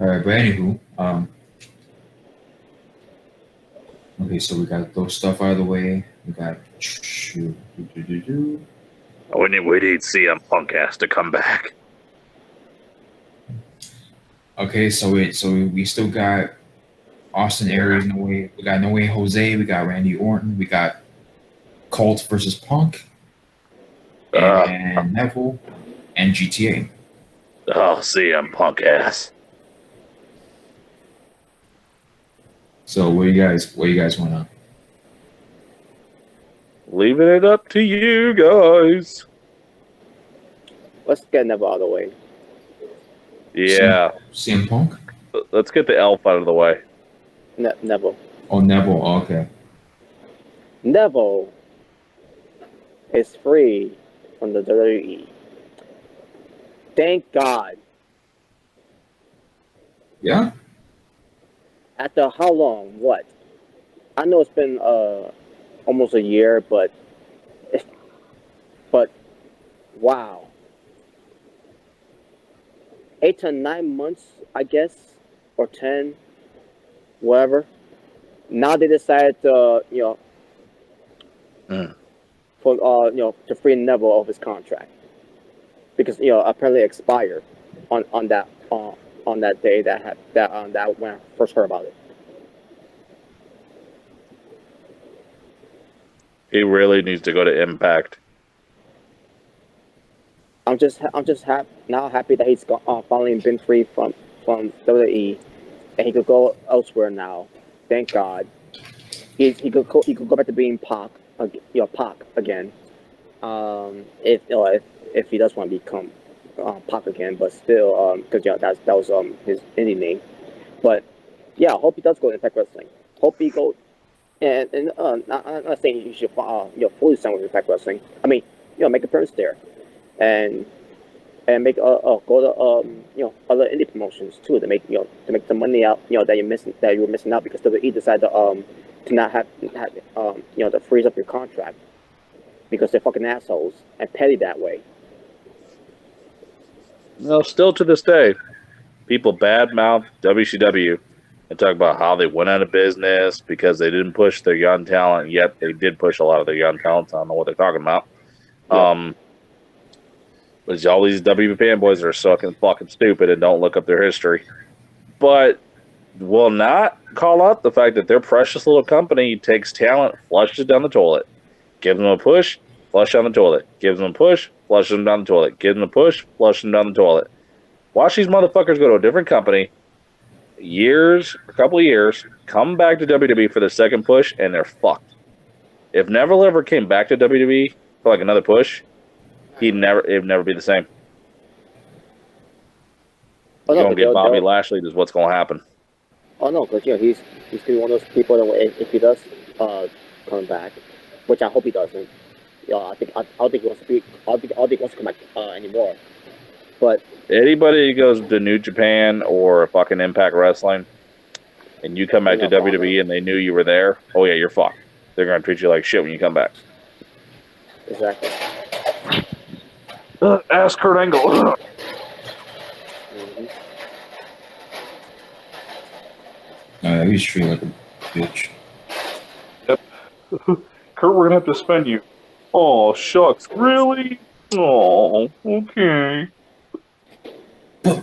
All right, but anywho, okay, so we got those stuff out of the way. We got. We need CM Punk ass to come back. Okay, so we still got Austin Aries, No Way. We got No Way Jose. We got Randy Orton. We got Colt versus Punk, and Neville, and GTA. Oh, CM Punk ass. So what do you guys want to? Leaving it up to you guys. Let's get Neville out of the way. Yeah. CM Punk? Let's get the elf out of the way. Neville. Oh, Neville. Oh, okay. Neville is free from the WWE. Thank God. Yeah. After how long? What? I know it's been almost a year, but wow. 8 to 9 months, I guess, or 10, whatever. Now they decided to, to free Neville of his contract because apparently expired on that day that when I first heard about it. He really needs to go to Impact. I'm just happy that he's finally been free from WWE, and he could go elsewhere now. Thank God. He could go back to being Pac, Pac again. If he does want to become Pac again, but still, because that was his indie name. But yeah, I hope he does go to Impact Wrestling. Hope he go, and I'm not saying you should fully sign with Impact Wrestling. I mean, make appearance there. And make go to other indie promotions too to make the money out that you were missing out because WWE decided to not have to freeze up your contract because they're fucking assholes and petty that way. Well, still to this day, people badmouth WCW and talk about how they went out of business because they didn't push their young talent. Yet they did push a lot of their young talents. I don't know what they're talking about. Yeah. But all these WB fanboys are fucking stupid and don't look up their history. But will not call out the fact that their precious little company takes talent, flushes it down the toilet, gives them a push, flush down the toilet, gives them a push, flush them down the toilet, gives them a push, flush them down the toilet. Watch these motherfuckers go to a different company, a couple of years, come back to WWE for the second push, and they're fucked. If Neville ever came back to WWE for like another push, it'd never be the same. Oh, you're gonna get Bobby Lashley is what's gonna happen. Oh no, because he's gonna be one of those people that if he does come back, which I hope he doesn't. I don't think he wants to be. I don't think he wants to come back anymore. But anybody who goes to New Japan or fucking Impact Wrestling, and you come back to WWE and they knew you were there, oh yeah, you're fucked. They're gonna treat you like shit when you come back. Exactly. Ask Kurt Angle. He's treated like a bitch. Yep. Kurt, we're gonna have to suspend you. Oh shucks, really? Oh, okay. But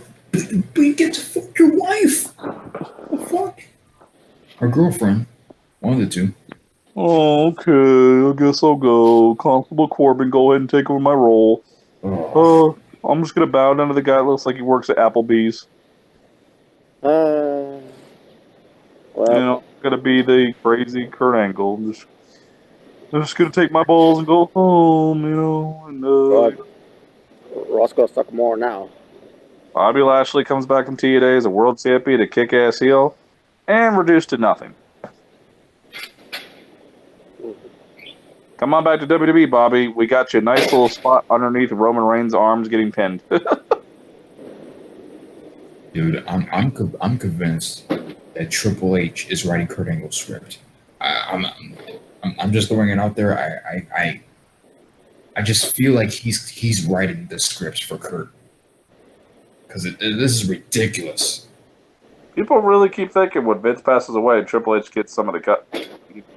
you get to fuck your wife. What the fuck? Her girlfriend. One of the two. Oh, okay. I guess I'll go. Constable Corbin, go ahead and take over my role. I'm just gonna bow down to the guy that looks like he works at Applebee's. Well, Gonna be the crazy Kurt Angle. I'm just gonna take my balls and go home, and Ross gonna suck more now. Bobby Lashley comes back from TNA as a world champion, a kick-ass heel, and reduced to nothing. Come on back to WWE, Bobby. We got you a nice little spot underneath Roman Reigns' arms getting pinned. Dude, I'm convinced that Triple H is writing Kurt Angle's script. I'm just throwing it out there. I just feel like he's writing the scripts for Kurt because this is ridiculous. People really keep thinking when Vince passes away, Triple H gets some of the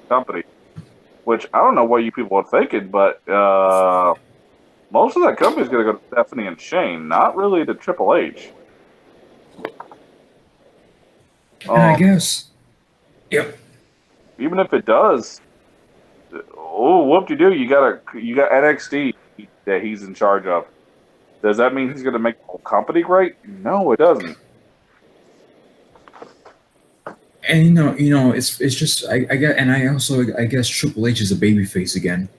company, which I don't know what you people are thinking, but most of that company is going to go to Stephanie and Shane, not really to Triple H. And I guess, yep. Even if it does, whoop-de-doo, you got NXT that he's in charge of. Does that mean he's going to make the whole company great? No, it doesn't. And it's just I guess Triple H is a babyface again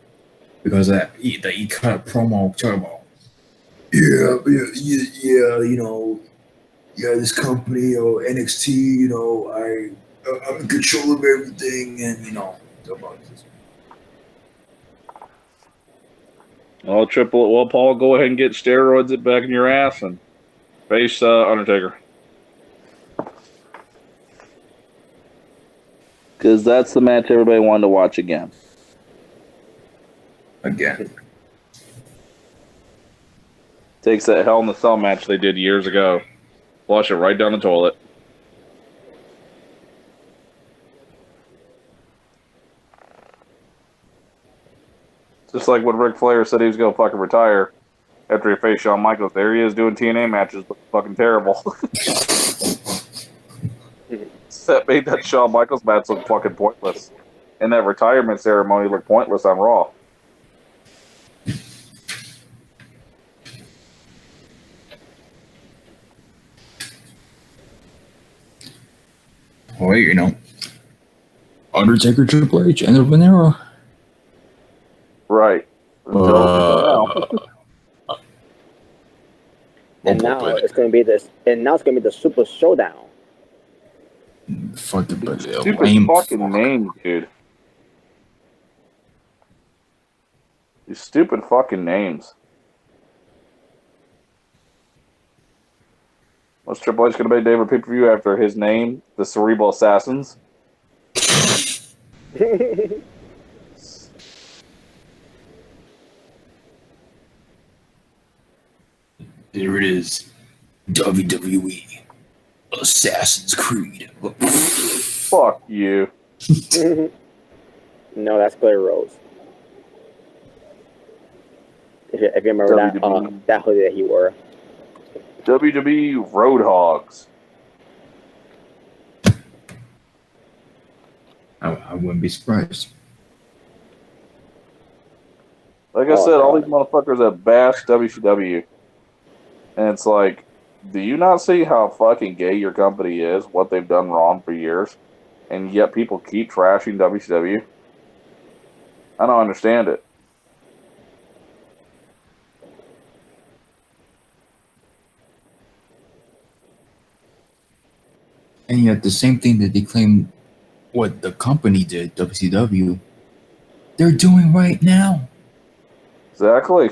because he cut a promo talking about this company or NXT, I'm in control of everything, and Paul, go ahead and get steroids it back in your ass and face Undertaker. Because that's the match everybody wanted to watch again. Takes that Hell in the Cell match they did years ago. Flush it right down the toilet. Just like when Ric Flair said he was going to fucking retire after he faced Shawn Michaels. There he is doing TNA matches, but fucking terrible. That made that Shawn Michaels match look fucking pointless. And that retirement ceremony looked pointless on Raw. Well, Undertaker, Triple H, end of an era. And now it's going to be this. And now it's going to be the Super Showdown. Fucking stupid fucking name, dude. These stupid fucking names. What's Triple H going to be David pay-per-view after his name, the Cerebral Assassins? There it is. WWE Assassin's Creed. Fuck you. No, that's Blair Rose. If you remember that hoodie that he wore. WWE Roadhogs. I wouldn't be surprised. Like I said, all these motherfuckers that bash WCW. And it's like, do you not see how fucking gay your company is, what they've done wrong for years, and yet people keep trashing WCW? I don't understand it. And yet the same thing that they claim what the company did, WCW, they're doing right now. Exactly.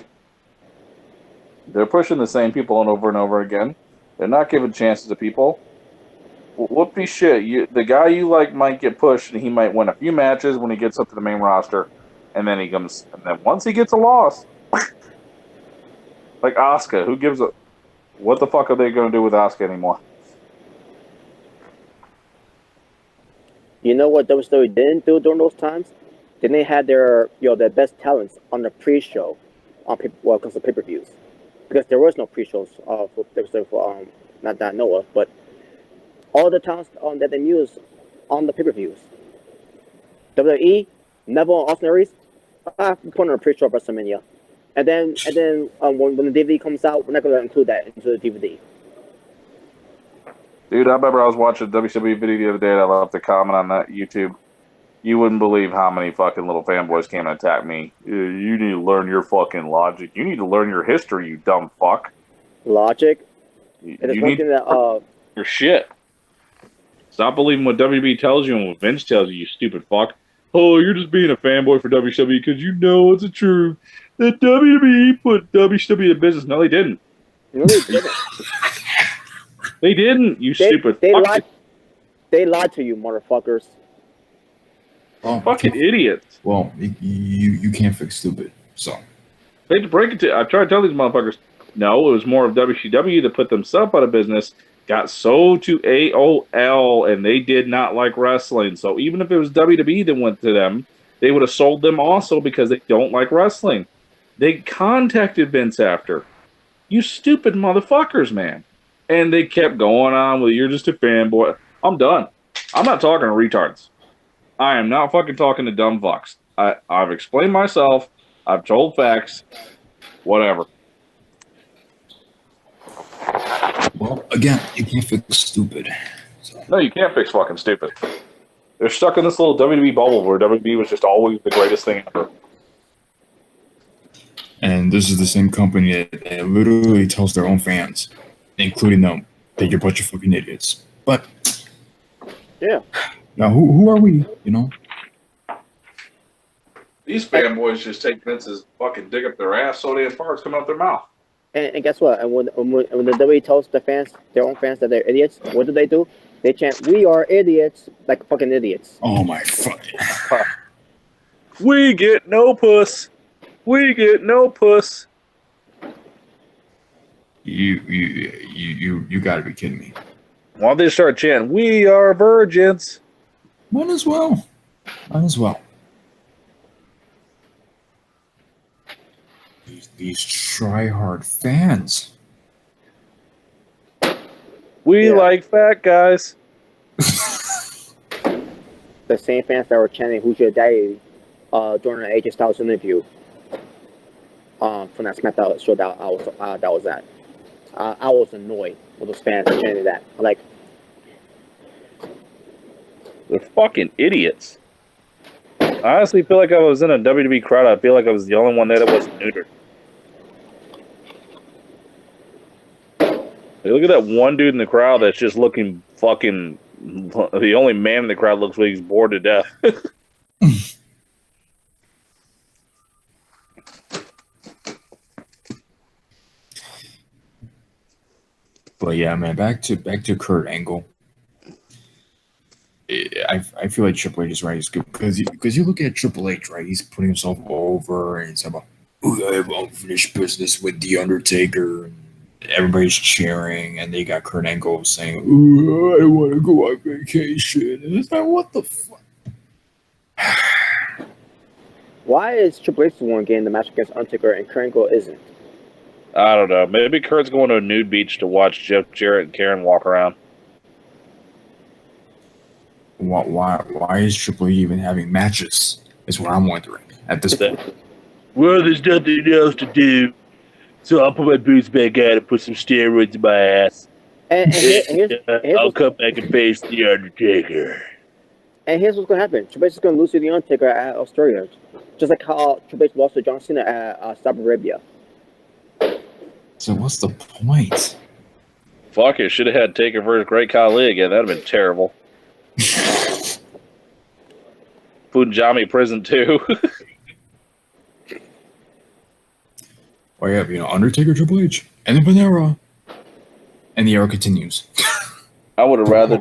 They're pushing the same people over and over again. They're not giving chances to people. Whoopie shit. The guy you like might get pushed, and he might win a few matches when he gets up to the main roster, and then once he gets a loss, like Asuka, who gives a what the fuck are they going to do with Asuka anymore? You know what WWE didn't do during those times? Then they had their best talents on the pre-show on comes to pay-per-views. Because there was no pre-shows not that I know of, but all the talents that they used on the pay-per-views. WWE, Neville and Austin Aries, put on a pre-show of WrestleMania. And then when the DVD comes out, we're not going to include that into the DVD. Dude, I remember I was watching a WWE video the other day and I left a comment on that YouTube. You wouldn't believe how many fucking little fanboys came and attacked me. You need to learn your fucking logic. You need to learn your history, you dumb fuck. Logic? You need your shit. Stop believing what WWE tells you and what Vince tells you, you stupid fuck. Oh, you're just being a fanboy for WWE because you know it's the truth. That WWE put WCW in business. No, they didn't. No, they didn't. They didn't, you stupid fuck. They lied to you, motherfuckers. Oh, Fucking idiots. Well, you can't fix stupid. So They break it to. I tried to tell these motherfuckers. No, it was more of WCW that put themselves out of business. Got sold to AOL, and they did not like wrestling. So even if it was WWE that went to them, they would have sold them also because they don't like wrestling. They contacted Vince after. You stupid motherfuckers, man. And they kept going on with, you're just a fanboy. I'm done. I'm not talking to retards. I am not fucking talking to dumb fucks. I've explained myself. I've told facts. Whatever. well, again, you can't fix stupid. So. No, you can't fix fucking stupid. They're stuck in this little WWE bubble where WWE was just always the greatest thing ever. And this is the same company that literally tells their own fans, including them, that you're a bunch of fucking idiots. But yeah. Now, who are we? You know. These fanboys just take Vince's fucking dick up their ass so damn far it's coming out their mouth. And guess what? And when the WWE tells the fans, their own fans, that they're idiots, what do? They chant, "We are idiots," like fucking idiots. Oh my fucking. We get no puss. We get no puss. You gotta be kidding me. Why don't they start chanting, "We are virgins"? Might as well. These try-hard fans. We like fat guys. The same fans that were chanting "Who's your daddy" during the AJ Styles interview from that SmackDown show that I was at. I was annoyed with those fans chanting that. Like, they're fucking idiots. I honestly feel like I was in a WWE crowd. I feel like I was the only one there that wasn't neutered. Hey, look at that one dude in the crowd that's just looking fucking... The only man in the crowd looks like he's bored to death. But yeah, man, back to Kurt Angle. I feel like Triple H is right. It's good because you look at Triple H, right? He's putting himself over and he's talking about, "Oh, I have unfinished business with The Undertaker." And everybody's cheering, and they got Kurt Angle saying, "Oh, I want to go on vacation." And it's like, what the fuck? why is Triple H the one getting the match against Undertaker and Kurt Angle isn't? I don't know. Maybe Kurt's going to a nude beach to watch Jeff Jarrett and Karen walk around. Why is Triple H even having matches? Is what I'm wondering at this point. Well, there's nothing else to do, so I'll put my boots back on and put some steroids in my ass. And here's I'll come back and face The Undertaker. And here's what's going to happen. Triple H is going to lose to The Undertaker at Australia. Just like how Triple H lost to John Cena at Saudi Arabia. So what's the point? Fuck it, should have had Taker versus Great Khali again. That'd have been terrible. Punjabi prison too. Oh yeah, Undertaker, Triple H, and then Panera, and the era continues. I would have rather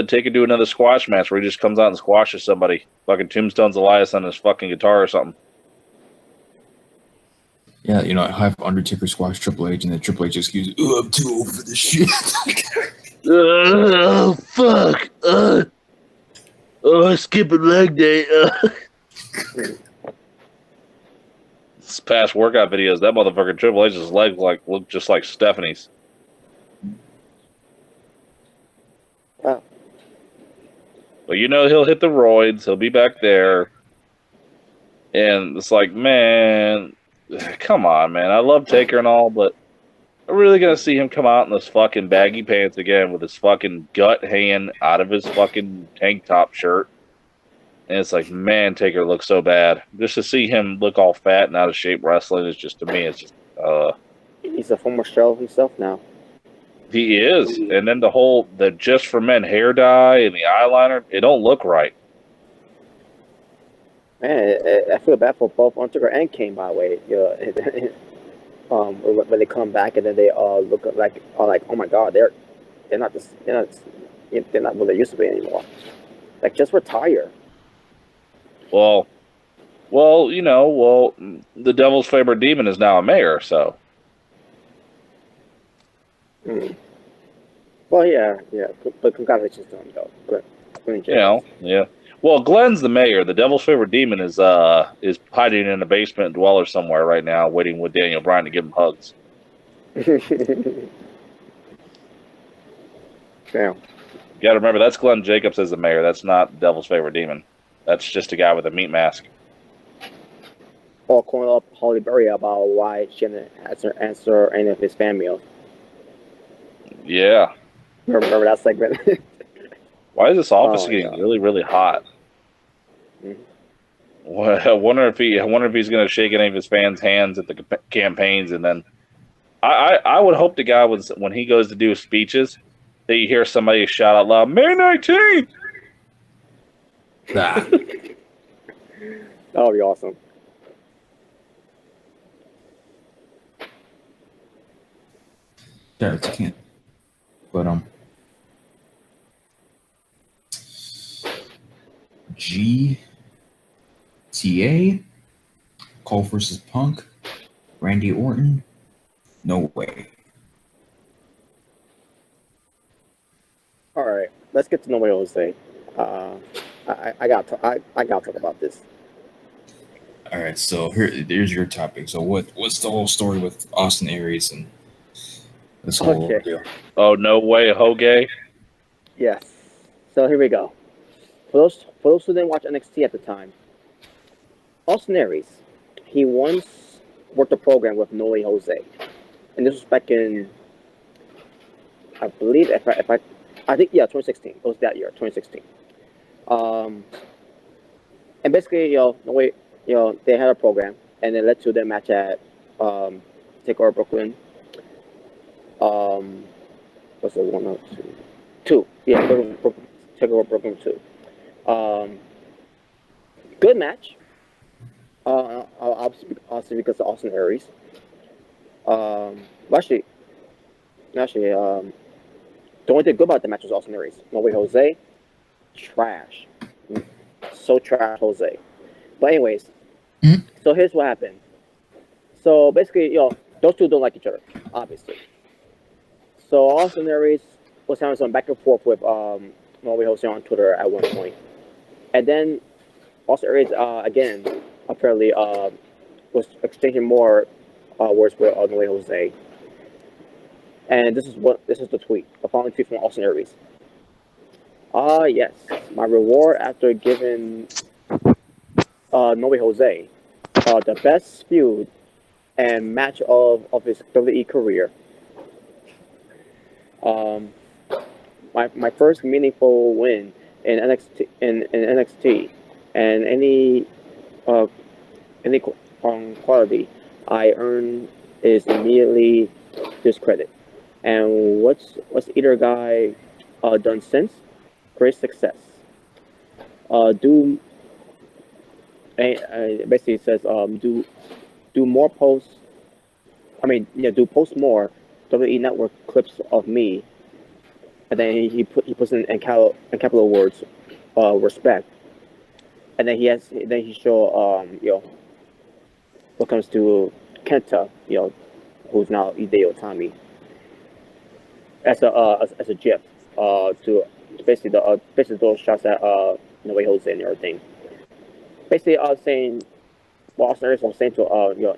Taker do another squash match where he just comes out and squashes somebody. Fucking Tombstone's Elias on his fucking guitar or something. Yeah, have Undertaker squash Triple H, and then Triple H excuses, "Oh, I'm too old for this shit." Oh, fuck. Skipping leg day. This past workout videos, that motherfucker Triple H's legs look just like Stephanie's. Well, you know he'll hit the roids. He'll be back there. And it's like, man, come on, man. I love Taker and all, but I'm really going to see him come out in those fucking baggy pants again with his fucking gut hanging out of his fucking tank top shirt. And it's like, man, Taker looks so bad. Just to see him look all fat and out of shape wrestling is just, to me, it's just, He's a former shell of himself now. he is. And then the Just for Men hair dye and the eyeliner, it don't look right. Man, I feel bad for both Undertaker and Kane, by the way. When they come back and then they look like, oh my god, they're not what they used to be anymore. Like, just retire. Well, the Devil's favorite demon is now a mayor, so. Well, yeah, but congratulations to him, though. Good. Yeah. Well, Glenn's the mayor. The Devil's favorite demon is hiding in a basement dweller somewhere right now, waiting with Daniel Bryan to give him hugs. Damn. You got to remember, that's Glenn Jacobs as the mayor. That's not Devil's favorite demon. That's just a guy with a meat mask. Or calling up Holly Berry about why she didn't answer any of his fan mail. Yeah. Remember that segment? Why is this office getting really, really hot? Well, I wonder if he's going to shake any of his fans' hands at the campaigns, and then I would hope the guy when he goes to do speeches that you hear somebody shout out loud, "May 19th." Nah. That would be awesome. Yeah, it's can't. But GTA, Cole versus Punk, Randy Orton, no way. All right, let's get to know what Jose. I got to talk about this. All right, so here's your topic. So what's the whole story with Austin Aries and this whole deal? Oh, no way, Hoge. Yes. So here we go. For those who didn't watch NXT at the time, Austin Aries, he once worked a program with No Way Jose, and this was back in, I believe, I think 2016. It was that year, 2016. And basically, No Way, they had a program, and it led to their match at Takeover Brooklyn. What's it, 1 or 2? 2. Yeah, Takeover Brooklyn 2. Good match. Obviously because of Austin Aries. Actually, the only thing good about the match was Austin Aries. No Way Jose, trash. So trash, Jose. But anyways, So here's what happened. So basically, those two don't like each other, obviously. So Austin Aries was having some back and forth with No Way Jose on Twitter at one point. And then Austin Aries, again, apparently was exchanging more words with No Way Jose. And this is the tweet, the following tweet from Austin Aries. Yes, my reward after giving No Way Jose the best feud and match of his WWE career. My first meaningful win in NXT in NXT, and any quality I earn is immediately discredit. And what's either guy done since? Great success. Basically it says do more posts. Do post more WWE Network clips of me. And then he puts in capital words, respect. And then he show what comes to Kenta, who's now Hideo Itami, as a GIF to basically those shots at No Way Jose and everything. Basically, saying what Austin Aries was saying to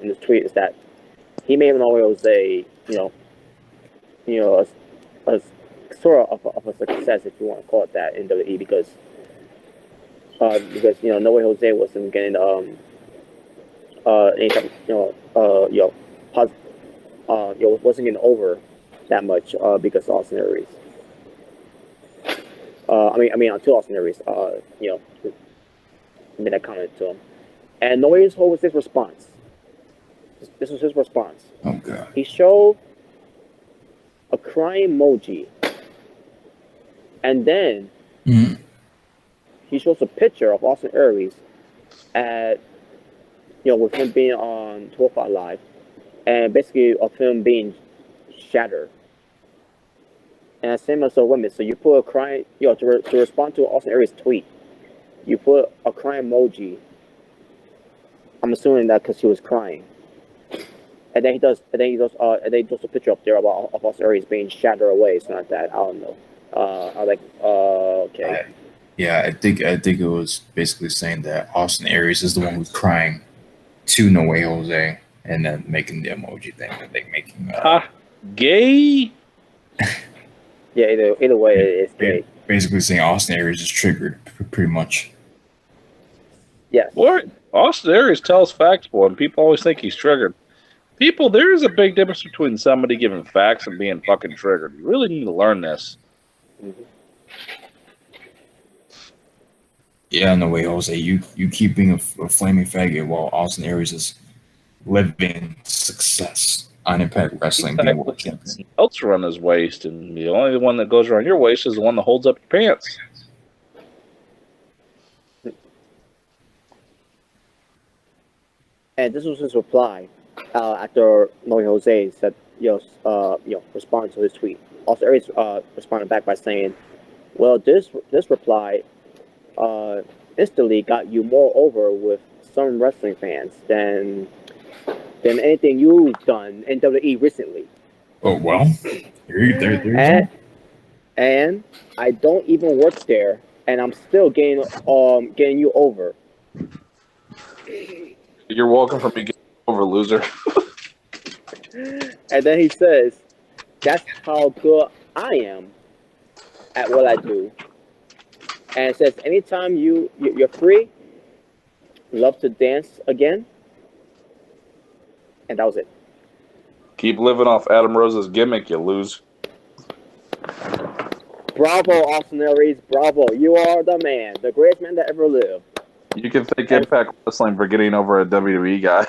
in this tweet is that he made No Way Jose a sort of a success, if you want to call it that, in WWE, because because No Way Jose wasn't getting any type wasn't getting over that much because of Austin Aries. To Austin Aries, made that comment to him, and No Way Jose was his response. This was his response. Oh god. He showed a crying emoji, and then he shows a picture of Austin Aries at with him being on 205 Live, and basically of him being shattered. And I say myself, wait a minute, so you put a crying, to respond to Austin Aries' tweet, you put a crying emoji. I'm assuming that because he was crying. And then he does a picture up there of Austin Aries being shattered away. It's not that. I don't know. I was like, okay. I think it was basically saying that Austin Aries is the one who's crying to No Way Jose, and then making the emoji thing, like making gay. Yeah, either way, it's gay. Basically saying Austin Aries is triggered, pretty much. Yes. What? Austin Aries tells facts, boy, and people always think he's triggered. People, there is a big difference between somebody giving facts and being fucking triggered. You really need to learn this. Mm-hmm. Yeah, No Way Jose, you keep being a flaming faggot while Austin Aries is living success on Impact Wrestling, being world champion. Belts around his waist, and the only one that goes around your waist is the one that holds up your pants. And this was his reply after No Way Jose said, responded to his tweet. Also, Aries responded back by saying, "Well, this reply instantly got you more over with some wrestling fans than anything you've done in WWE recently." Oh well, there you go. And I don't even work there, and I'm still getting you over. You're welcome for me getting over, loser. And then he says, "That's how good I am at what I do." And it says, "Anytime you're free, love to dance again." And that was it. Keep living off Adam Rose's gimmick, you lose. Bravo, Austin Aries. Bravo. You are the man. The greatest man that ever lived. You can thank Impact Wrestling for getting over a WWE guy.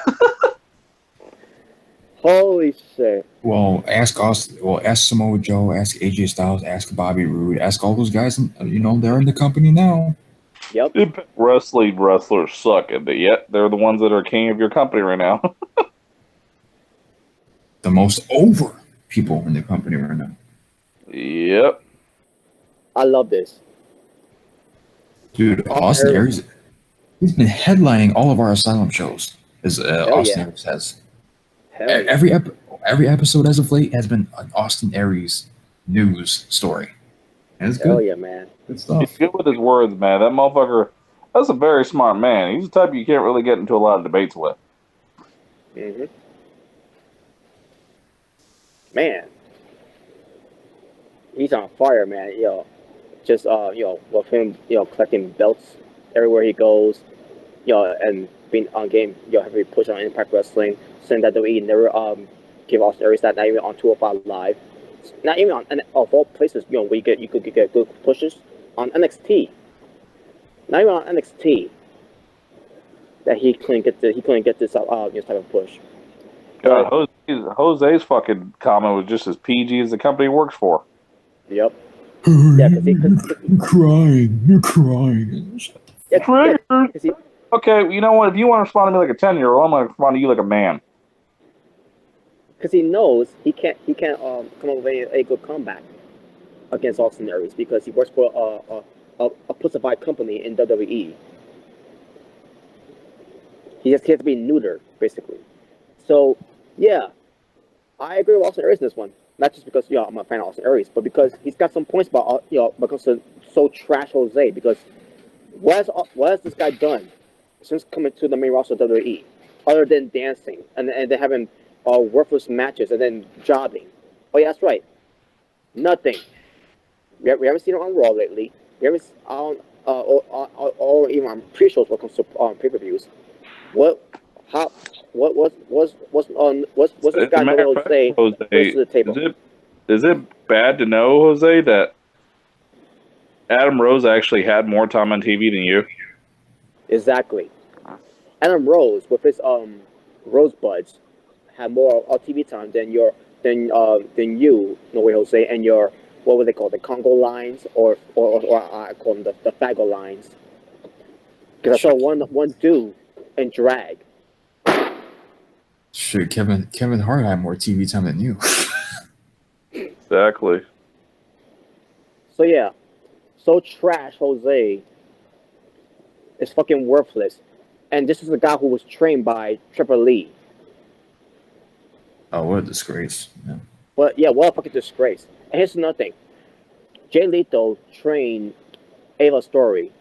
Holy shit. Well, ask Austin. Well, ask Samoa Joe. Ask AJ Styles. Ask Bobby Roode. Ask all those guys. They're in the company now. Yep. Impact Wrestling wrestlers suck, but yet they're the ones that are king of your company right now. The most over people in the company right now. Yep. I love this. Dude, Austin Aries, he's been headlining all of our Asylum shows, as Austin Aries has. Every episode as of late has been an Austin Aries news story. And it's good. Hell yeah, man. Good stuff. He's good with his words, man. That motherfucker, that's a very smart man. He's the type you can't really get into a lot of debates with. Mm-hmm. Man. He's on fire, man. Just with him, collecting belts everywhere he goes, and being on game, heavily push on Impact Wrestling, saying that WWE never give Austin Aries that, not even on 205 Live, not even on of all places, where you could get good pushes on NXT, not even on NXT, that he couldn't get this type of push. God, Jose's fucking comment was just as PG as the company he works for. Yep. Yeah, you're crying. You're crying. Okay, you know what? If you want to respond to me like a 10-year-old, I'm going to respond to you like a man. Because he knows he can't come up with a good comeback against Austin Aries because he works for a pussified company in WWE. He has to be neutered, basically. So, yeah, I agree with Austin Aries in this one. Not just because I'm a fan of Austin Aries, but because he's got some points about because of so trash Jose. Because what has this guy done since coming to the main roster of WWE, other than dancing and then having worthless matches and then jobbing? Oh yeah, that's right. Nothing. We haven't seen him on Raw lately. We haven't. or even on pre-shows when it comes to pay-per-views. What what's As this a guy matter Neville of fact, say Jose, brings to the table? is it bad to know, Jose, that Adam Rose actually had more time on TV than you? Exactly. Adam Rose with his rosebuds had more TV time than than you, no way Jose, and your what would they call the Congo lines or I call them the Fago lines. Because I saw one dude in drag. Shit, Kevin Hart had more TV time than you. Exactly. So yeah, so trash Jose is fucking worthless. And this is a guy who was trained by Triple Lee. Oh, what a disgrace! Yeah. But yeah, what a fucking disgrace. And here's another thing. Jay Leto trained Ava Story.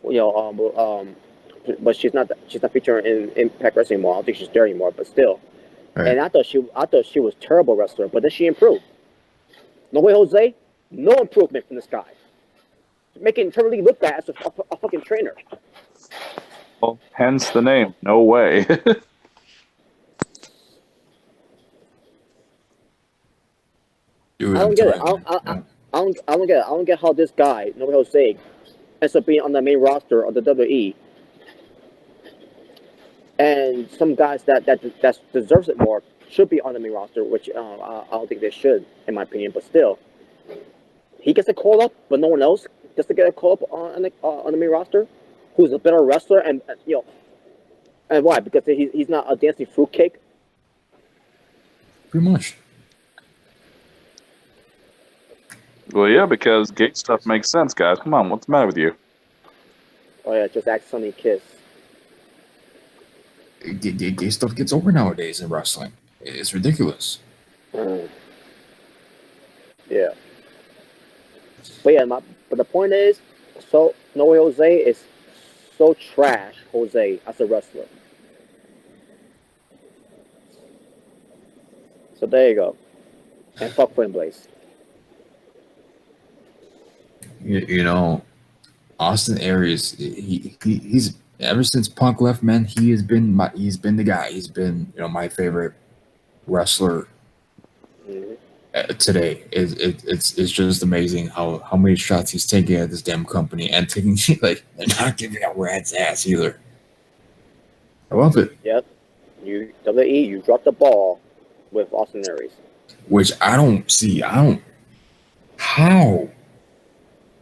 But she's not featured in Impact Wrestling anymore. I don't think she's there anymore, but still. Right. And I thought she was a terrible wrestler, but then she improved. No way, Jose. No improvement from this guy. Making Triple Lee look bad as a fucking trainer. Well, hence the name. No way. Dude, I don't get it. yeah. I don't get it. I don't get how this guy, No way, Jose, ends up being on the main roster of the WWE. And some guys that deserves it more should be on the main roster, which I don't think they should, in my opinion. But still, he gets a call up, but no one else gets to get a call up on the main roster. Who's a better wrestler, and and why? Because he's not a dancing fruitcake. Pretty much. Well, yeah, because gay stuff makes sense, guys. Come on, what's the matter with you? Oh yeah, just act Sonny Kiss. Gay stuff gets over nowadays in wrestling. It's ridiculous. Yeah. But yeah, but the point is, so No Way Jose is so trash, Jose, as a wrestler. So there you go. And fuck Flame Blaze. You know, Austin Aries. He's ever since Punk left, man. He's been the guy. He's been my favorite wrestler today. It's just amazing how many shots he's taking at this damn company and taking and not giving a rat's ass either. I love it. Yep. You dropped the ball with Austin Aries. Which I don't see. How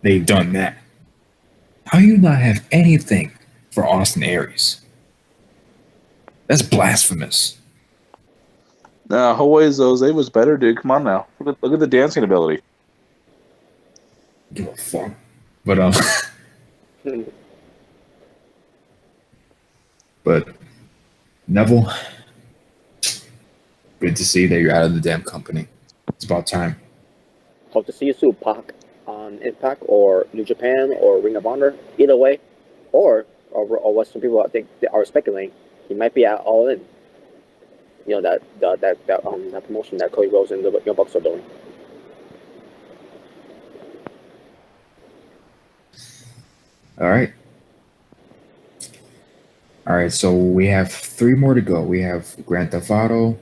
they've done that. How you not have anything for Austin Aries? That's blasphemous. Nah, Jose was better, dude. Come on now. Look at the dancing ability. Give a fuck. But but Neville, good to see that you're out of the damn company. It's about time. Hope to see you soon, Pac, on Impact or New Japan or Ring of Honor. Either way, or what some people I think are speculating, he might be at All In. You know that promotion that Cody Rhodes and the Young Bucks are doing. All right. So we have 3 more to go. We have Grand Theft Auto,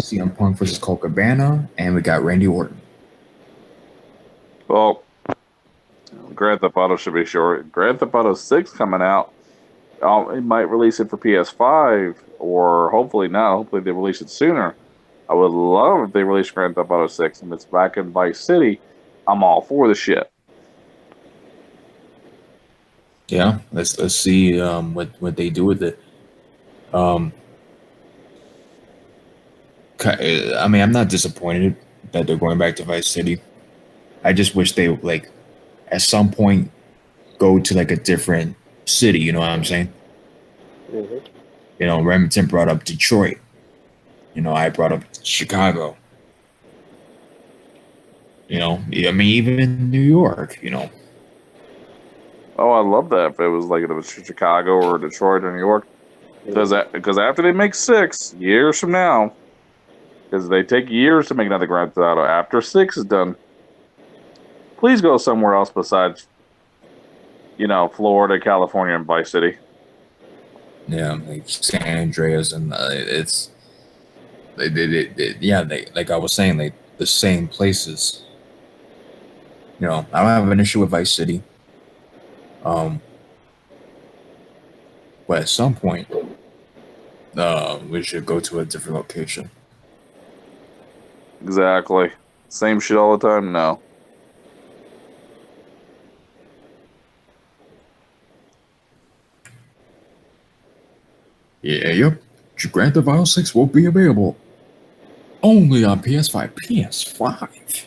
CM Punk versus Colt Cabana, and we got Randy Orton. Well, Grand Theft Auto should be short. Grand Theft Auto 6 coming out. It might release it for PS5, or hopefully not. Hopefully they release it sooner. I would love if they release Grand Theft Auto 6 and it's back in Vice City. I'm all for the shit. Yeah, let's see what they do with it. I mean, I'm not disappointed that they're going back to Vice City. I just wish they at some point go to a different city. You know what I'm saying? Mm-hmm. Remington brought up Detroit. I brought up Chicago. I mean, even in New York. Oh, I love that if it was Chicago or Detroit or New York. Because after they make 6 years from now, because they take years to make another Grand Theft Auto, after 6 is done, please go somewhere else besides Florida, California, and Vice City. Yeah, like San Andreas, and it's they like I was saying, like the same places. I don't have an issue with Vice City. But at some point, we should go to a different location. Exactly. Same shit all the time? No. Yeah, yep. Grand Theft Auto 6 will be available only on PS5. PS5.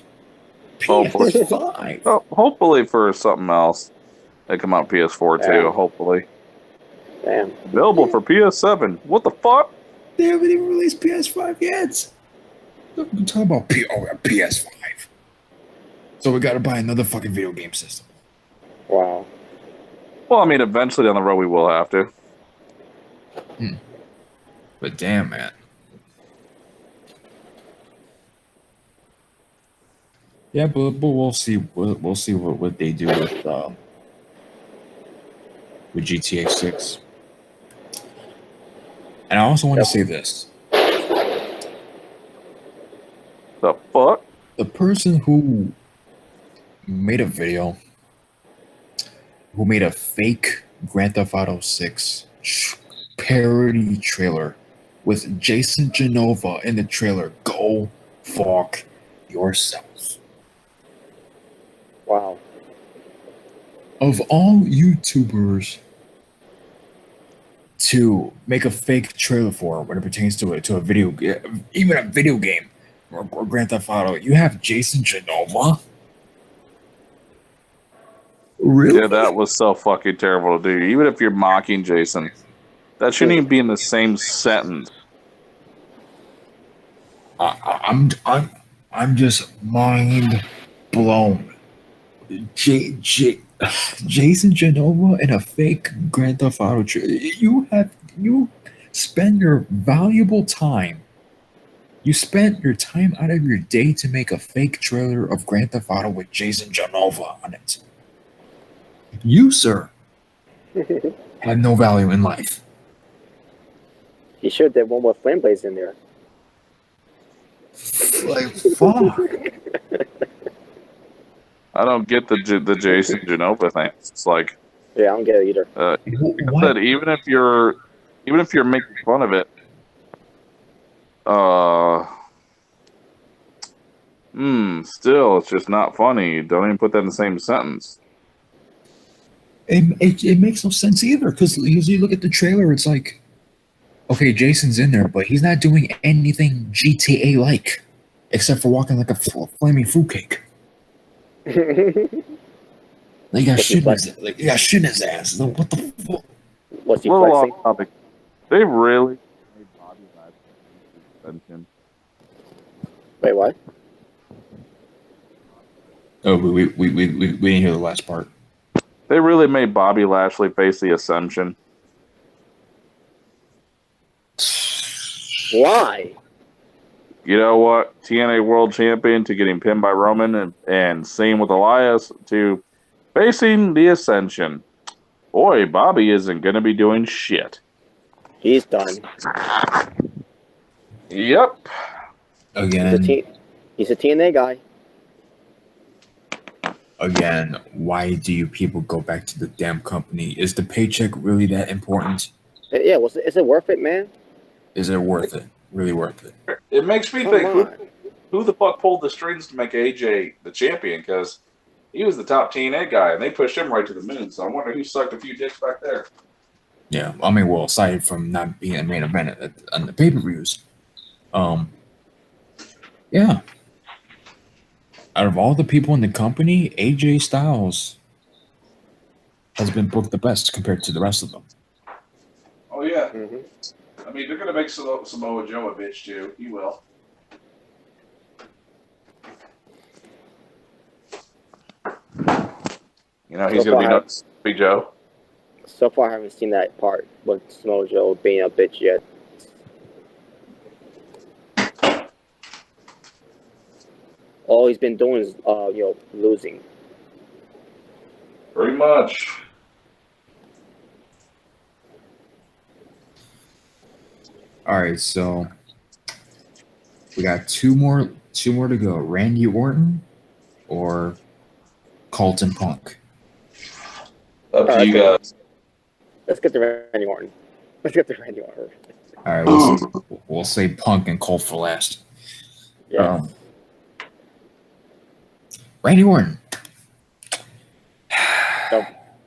Hopefully. PS5. Oh, hopefully for something else. They come out PS4 too, Yeah. hopefully. Damn. Available for PS7. What the fuck? They haven't even released PS5 yet. We're talking about PS5. So we gotta buy another fucking video game system. Wow. Well, I mean, eventually down the road we will have to. But damn, man. Yeah, but we'll see. We'll see what they do with GTA 6. And I also want to say this: The fuck? the person who made a video, who made a fake Grand Theft Auto 6 parody trailer with Jason Genova in the trailer, go fuck yourself. Wow. Of all YouTubers to make a fake trailer for when it pertains to a video, even a video game or Grand Theft Auto, you have Jason Genova. Really? Yeah, that was so fucking terrible to do. Even if you're mocking Jason, that shouldn't even be in the same sentence. I'm just mind blown. Jason Genova in a fake Grand Theft Auto trailer. You spend your valuable time. You spent your time out of your day to make a fake trailer of Grand Theft Auto with Jason Genova on it. You, sir, have no value in life. He should have did one with Flame Blaze in there. Like, fuck. I don't get the Jason Genova thing. It's like, Yeah, I don't get it either. like I said, even if you're making fun of it, still, it's just not funny. Don't even put that in the same sentence. It makes no sense either, because you look at the trailer, it's like, okay, Jason's in there, but he's not doing anything GTA-like, except for walking like a flaming fruitcake. Like, he got shit in his ass. Like, what the fuck? What's he Little flexing? off topic. They really made Bobby Lashley suspension. Wait, what? Oh, we didn't hear the last part. They really made Bobby Lashley face the Ascension. Why? You know what? TNA World Champion to getting pinned by Roman and same with Elias to facing the Ascension. Boy, Bobby isn't going to be doing shit. He's done. Yep. Again, He's a TNA guy. Again, why do you people go back to the damn company? Is the paycheck really that important? Yeah, is it worth it, man? Is it worth it? Really worth it? It makes me Come think, on. who the fuck pulled the strings to make AJ the champion? Because he was the top TNA guy, and they pushed him right to the moon. So I wonder who sucked a few dicks back there. Yeah, I mean, well, aside from not being a main event on the pay-per-views, yeah. Out of all the people in the company, AJ Styles has been booked the best compared to the rest of them. Oh, yeah. Mm-hmm. I mean, they're going to make Samoa Joe a bitch, too. He will. You know, he's going to be nuts, Big Joe. So far, I haven't seen that part with Samoa Joe being a bitch yet. All he's been doing is, losing. Pretty much. All right, so we got two more to go. Randy Orton or Colton Punk. Up to Alright, you guys. Let's get to Randy Orton. All right, we'll say Punk and Colt for last. Yeah. Randy Orton.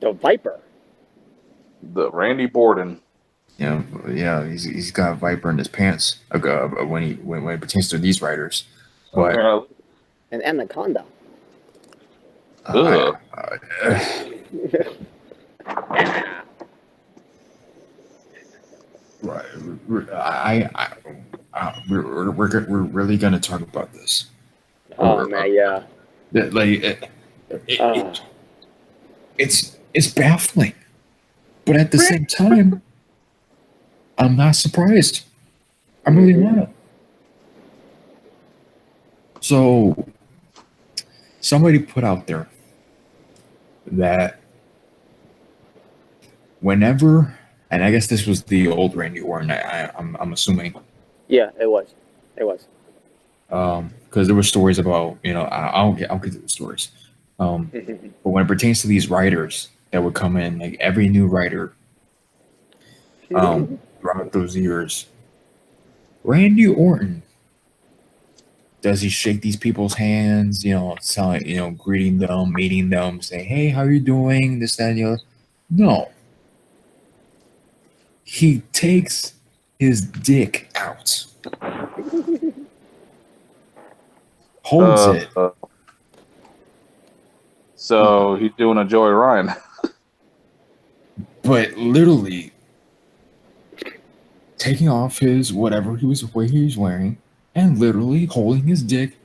The Viper. The Randy Borden. Yeah, he's got a viper in his pants when it pertains to these writers. But An anaconda. Ugh. We're really gonna talk about this. Oh man, yeah. It's baffling, but at the same time, I'm not surprised. I'm really not. So, somebody put out there that whenever, and I guess this was the old Randy Orton. I'm assuming. Yeah, it was. Because there were stories about I'll get to the stories. But when it pertains to these writers that would come in, like every new writer, throughout those years, Randy Orton, does he shake these people's hands? Greeting them, meeting them, say, "Hey, how you doing?" This, that, and the other. No. He takes his dick out, holds it. So he's doing a Joey Ryan. But literally taking off his whatever he was wearing and literally holding his dick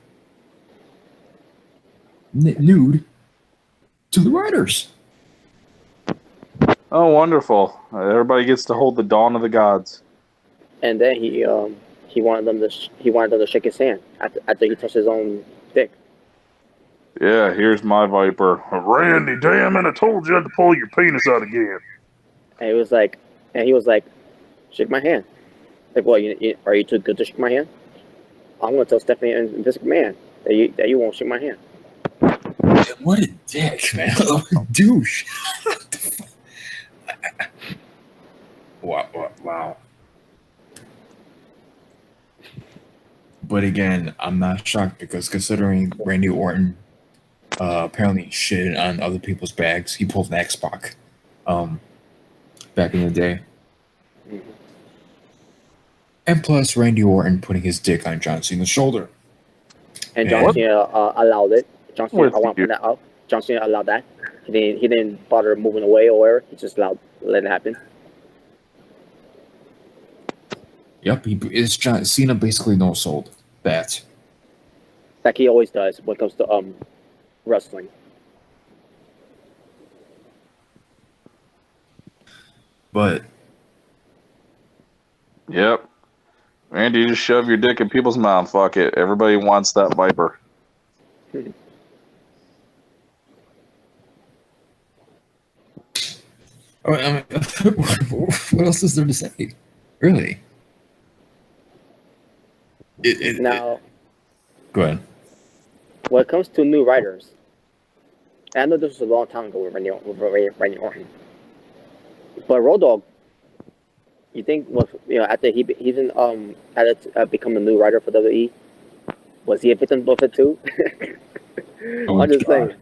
nude to the writers. Oh, wonderful! Everybody gets to hold the dawn of the gods. And then he wanted them to shake his hand after he touched his own dick. Yeah, here's my Viper. Randy, damn it! I told you I had to pull your penis out again. And he was like, shake my hand. Like, well, are you too good to shake my hand? I'm gonna tell Stephanie and Vince McMahon that you won't shake my hand. What a dick, man! What a douche. Wow. But again, I'm not shocked because considering Randy Orton apparently shit on other people's bags, he pulled an X-Pac back in the day. And plus, Randy Orton putting his dick on John Cena's shoulder. And John Cena allowed it. John Cena, I want to point that out. John Cena allowed that. He didn't bother moving away or whatever. He just let it happen. Yep, it's John Cena basically no-sold that. Like he always does when it comes to wrestling. But Yep. Randy, you just shove your dick in people's mouth. Fuck it. Everybody wants that Viper. what else is there to say? Really? Now, go ahead. when it comes to new writers, I know this was a long time ago with Randy Orton, but Road Dogg, you think after he's become a new writer for WWE, was he a victim of it too? I'm just saying.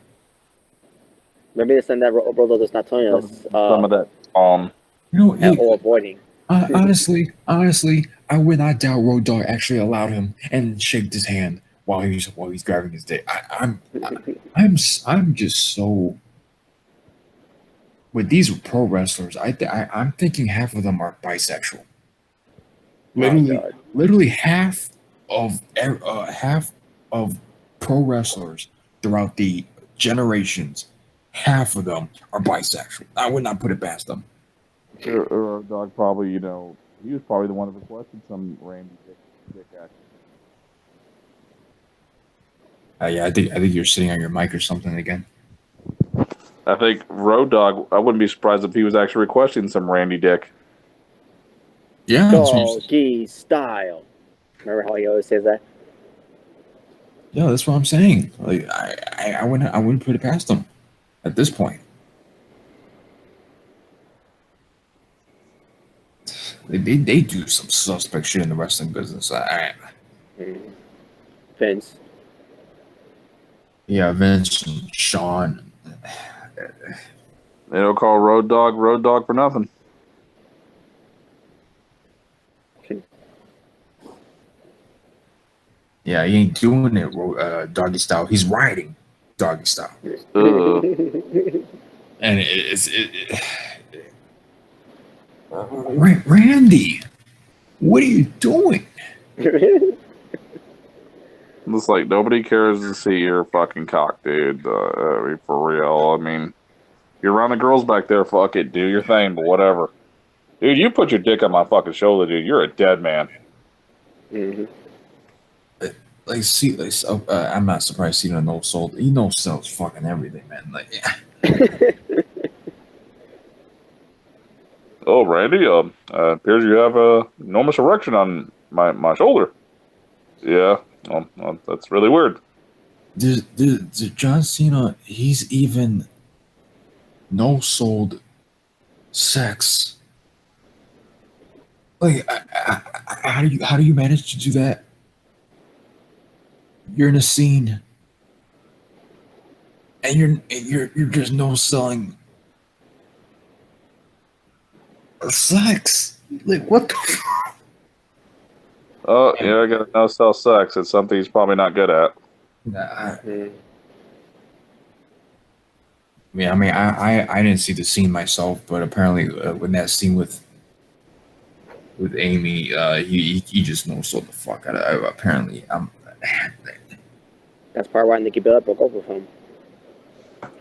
Maybe it's something that Road Dogg is not telling us. Some of that or avoiding. Honestly, I would not doubt Road Dogg actually allowed him and shaked his hand while he's grabbing his dick. I'm just so with these pro wrestlers. I'm thinking half of them are bisexual. Literally half of pro wrestlers throughout the generations, half of them are bisexual. I would not put it past them. Dog probably, he was probably the one that requested some Randy dick action. Yeah, I think you're sitting on your mic or something again. I think Road Dogg, I wouldn't be surprised if he was actually requesting some Randy dick. Yeah, that's what I'm saying. Doggy style. Remember how he always says that? Yeah, that's what I'm saying. Like I wouldn't put it past them at this point. They do some suspect shit in the wrestling business. Vince. Yeah, Vince and Sean. They don't call Road Dog for nothing. Yeah, he ain't doing it doggy style. He's riding doggy style. And Randy, what are you doing? It's like nobody cares to see your fucking cock, dude. I mean, for real. I mean, you're around the girls back there. Fuck it, do your thing, but whatever. Dude, you put your dick on my fucking shoulder, dude. You're a dead man. Mm-hmm. I'm not surprised Cena no sold. He no sells fucking everything, man. Like, yeah. Oh, Randy, appears you have a enormous erection on my shoulder. Yeah, well, that's really weird. There's John Cena. He's even no sold sex. Like, how do you manage to do that? You're in a scene, and you're just no selling sex. Like, what the fuck? Oh, yeah, I gotta no sell sex. It's something he's probably not good at. I didn't see the scene myself, but apparently when that scene with Amy, he just no sold the fuck out of it. Apparently, That's part why Nikki Bella broke up with him.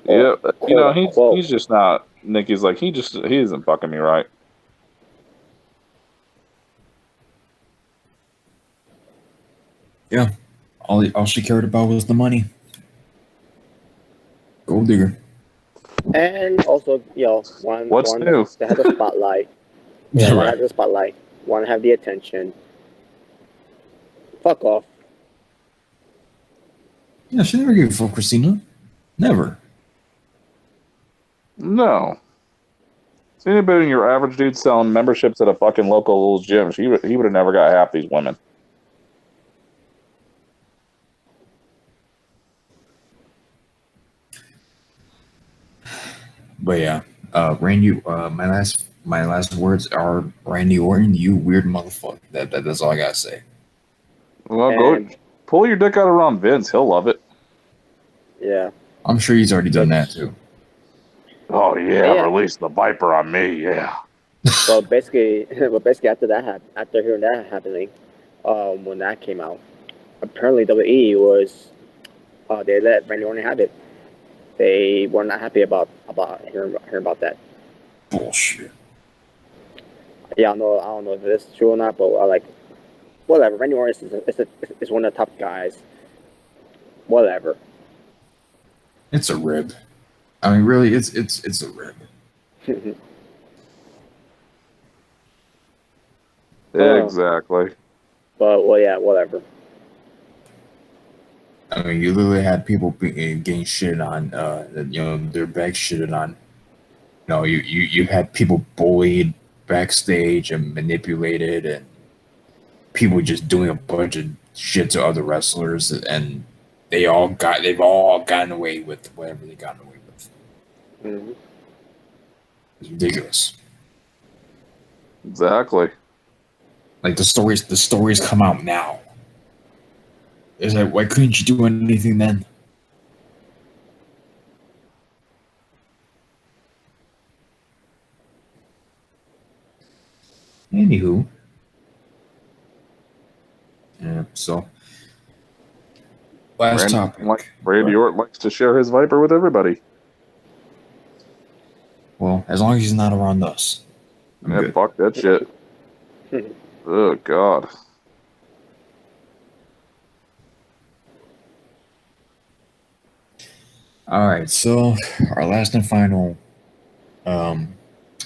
Yeah, you know, he's just not. Nikki's like, he isn't fucking me right. Yeah, all she cared about was the money. Gold digger. And also, What's new? To have the spotlight. Yeah, one have the spotlight. One have the attention. Fuck off. Yeah, she never gave a fuck, Christina. Never. No. See anybody, your average dude selling memberships at a fucking local little gym, he would have never got half these women. But yeah, Randy. My last words are Randy Orton. You weird motherfucker. That's all I gotta say. Well, go pull your dick out around Vince. He'll love it. Yeah. I'm sure he's already done that too. Oh yeah, release the Viper on me. Yeah. Well, basically after hearing that happening, when that came out, apparently WWE was, they let Randy Orton have it. They were not happy about hearing about that. Bullshit. Yeah, I don't know if this is true or not, but whatever. Randy Orton is one of the top guys. Whatever. It's a rib. I mean, really, it's a rib. Exactly. But well, yeah, whatever. I mean, you literally had people getting shitted on. Their back shitted on. You had people bullied backstage and manipulated, and people just doing a bunch of shit to other wrestlers, and they've all gotten away with whatever they gotten away with. Mm-hmm. It's ridiculous. Exactly. Like the stories come out now. It's like, why couldn't you do anything then? Anywho. Yeah, so last topic. Randy Orton likes to share his Viper with everybody. Well, as long as he's not around us. I'm good. Fuck that shit. Oh God. All right, so our last and final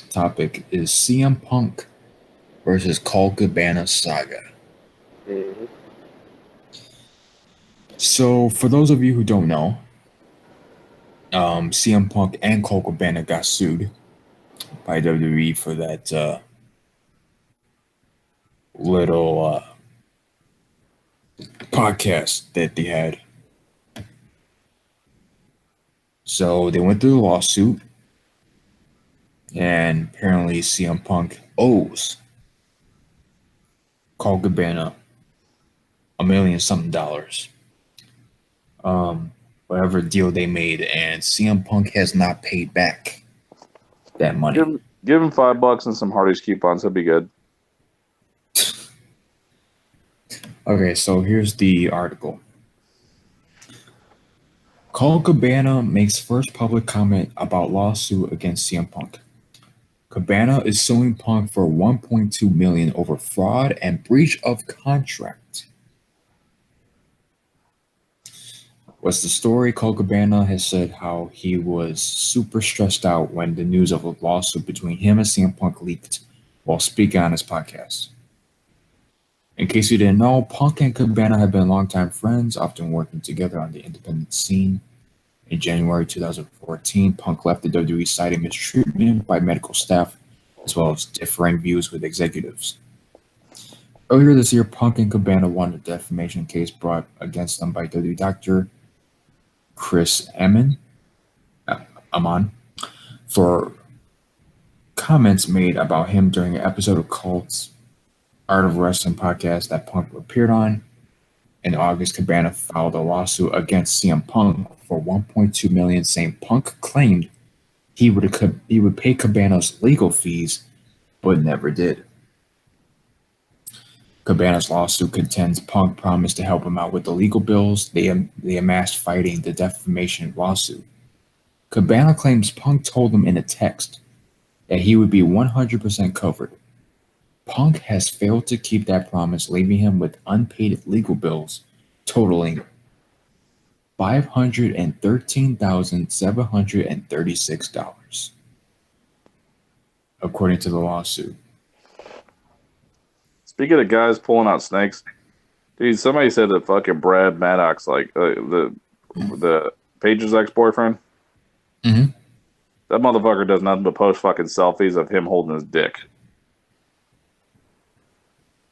topic is CM Punk versus Colt Cabana saga. Mm-hmm. So, for those of you who don't know, CM Punk and Colt Cabana got sued by WWE for that little podcast that they had. So they went through the lawsuit, and apparently CM Punk owes Colt Cabana $1 million something. Whatever deal they made, and CM Punk has not paid back that money. Give him $5 and some Hardee's coupons. That'd be good. Okay, so here's the article. Colt Cabana makes first public comment about lawsuit against CM Punk. Cabana is suing Punk for $1.2 million over fraud and breach of contract. What's the story? Colt Cabana has said how he was super stressed out when the news of a lawsuit between him and CM Punk leaked while speaking on his podcast. In case you didn't know, Punk and Cabana have been longtime friends, often working together on the independent scene. In January 2014, Punk left the WWE citing mistreatment by medical staff, as well as differing views with executives. Earlier this year, Punk and Cabana won a defamation case brought against them by WWE doctor Chris Amon for comments made about him during an episode of Colt's Art of Wrestling podcast that Punk appeared on. In August, Cabana filed a lawsuit against CM Punk for $1.2 million, saying Punk claimed he would pay Cabana's legal fees, but never did. Cabana's lawsuit contends Punk promised to help him out with the legal bills they amassed fighting the defamation lawsuit. Cabana claims Punk told him in a text that he would be 100% covered. Punk has failed to keep that promise, leaving him with unpaid legal bills totaling $513,736, according to the lawsuit. Speaking of guys pulling out snakes, dude, somebody said that fucking Brad Maddox, like the Paige's ex-boyfriend, Mm-hmm. that motherfucker does nothing but post fucking selfies of him holding his dick.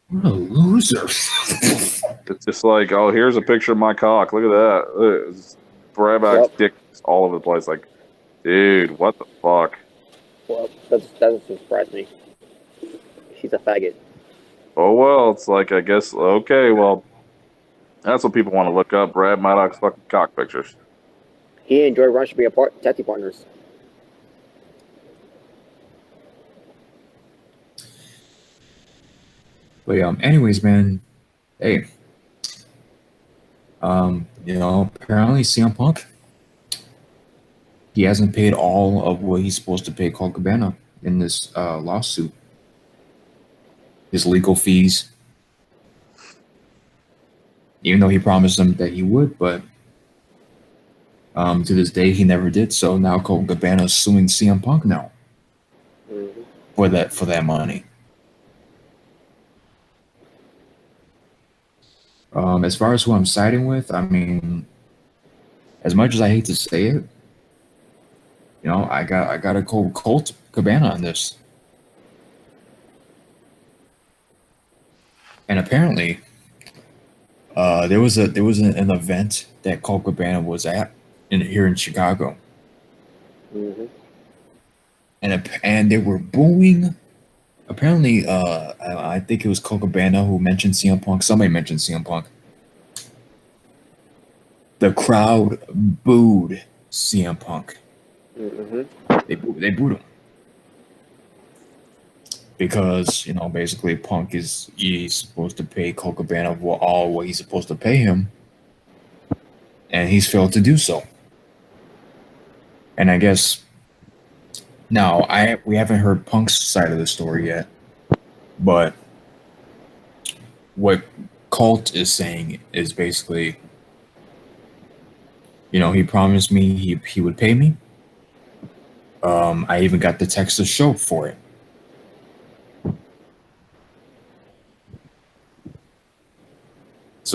What a loser. It's just like, oh, here's a picture of my cock. Look at that. It's Brad Maddox's dick is all over the place. Like, dude, what the fuck? Well, that doesn't surprise me. She's a faggot. Oh, well, it's like, I guess, okay, well, that's what people want to look up. Brad Maddox's fucking cock pictures. He and Joy Ryan should be tag team partners. But anyways, man, hey, apparently CM Punk, he hasn't paid all of what he's supposed to pay Colt Cabana in this lawsuit. His legal fees, even though he promised them that he would, but to this day he never did. So now Colt Cabana is suing CM Punk now for that money. As far as who I'm siding with, I mean, as much as I hate to say it, I got a Colt Cabana on this. And apparently, there was an event that Colt Cabana was at here in Chicago, and they were booing. Apparently, I think it was Colt Cabana who mentioned CM Punk. Somebody mentioned CM Punk. The crowd booed CM Punk. They booed him because basically Punk he's supposed to pay Colt Cabana all what he's supposed to pay him, and he's failed to do so. And I guess now we haven't heard Punk's side of the story yet, but what Colt is saying is basically, he promised me he would pay me. I even got the text to show for it.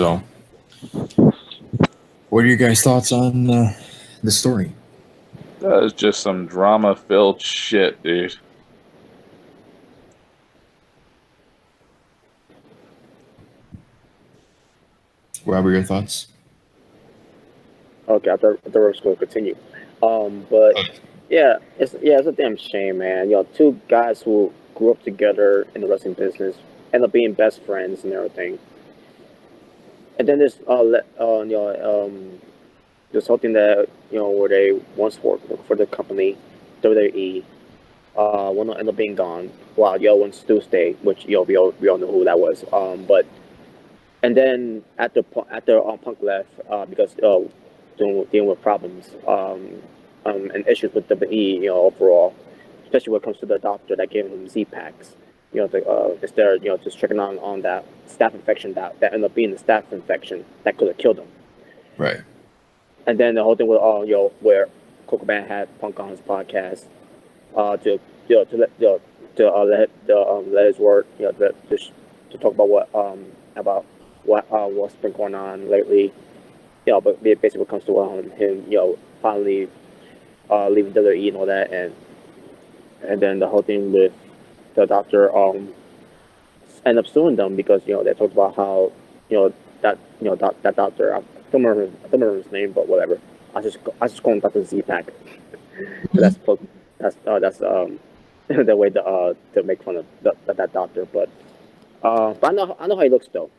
So, what are your guys' thoughts on the story? That is just some drama-filled shit, dude. What were your thoughts? Okay, I thought we were going to continue. But yeah, it's a damn shame, man. Two guys who grew up together in the wrestling business end up being best friends and everything. And then there's this whole thing that where they once worked for the company WWE. One will end up being gone, while the other one still stay, which we all know who that was. But and then after Punk left, because dealing with problems and issues with WWE, overall, especially when it comes to the doctor that gave him Z packs. Instead of just checking on that staph infection that ended up being the staph infection that could have killed him. Right. And then the whole thing with where Colt Cabana had Punk on his podcast to let his word to talk about what's been going on lately. But basically what comes to him finally leaving WWE and all that, and then the whole thing with the doctor end up suing them because they talked about how that doctor, I don't remember his name, but whatever. I just call him Dr. Z-Pack. That's the way to make fun of that doctor, but I know how he looks though,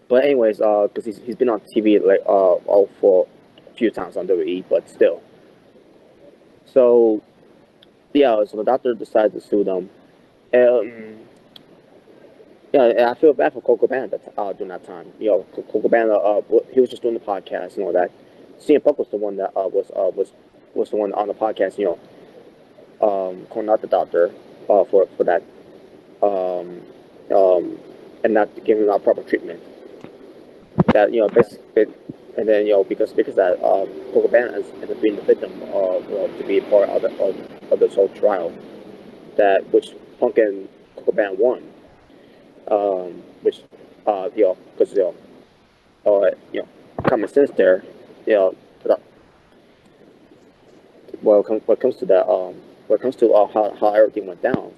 but anyways, because he's been on TV like all for a few times on WWE, but still. So yeah, so the doctor decided to sue them. Yeah, I feel bad for Colt Cabana during that time. Colt Cabana, he was just doing the podcast and all that. CM Punk was the one that was the one on the podcast, calling out the doctor for that, and not giving him proper treatment. That basically, and then because that Colt Cabana ended up being the victim to be a part of this whole trial, which Punk and Colt Cabana won. Which because common sense there, what comes to that, what comes to how everything went down,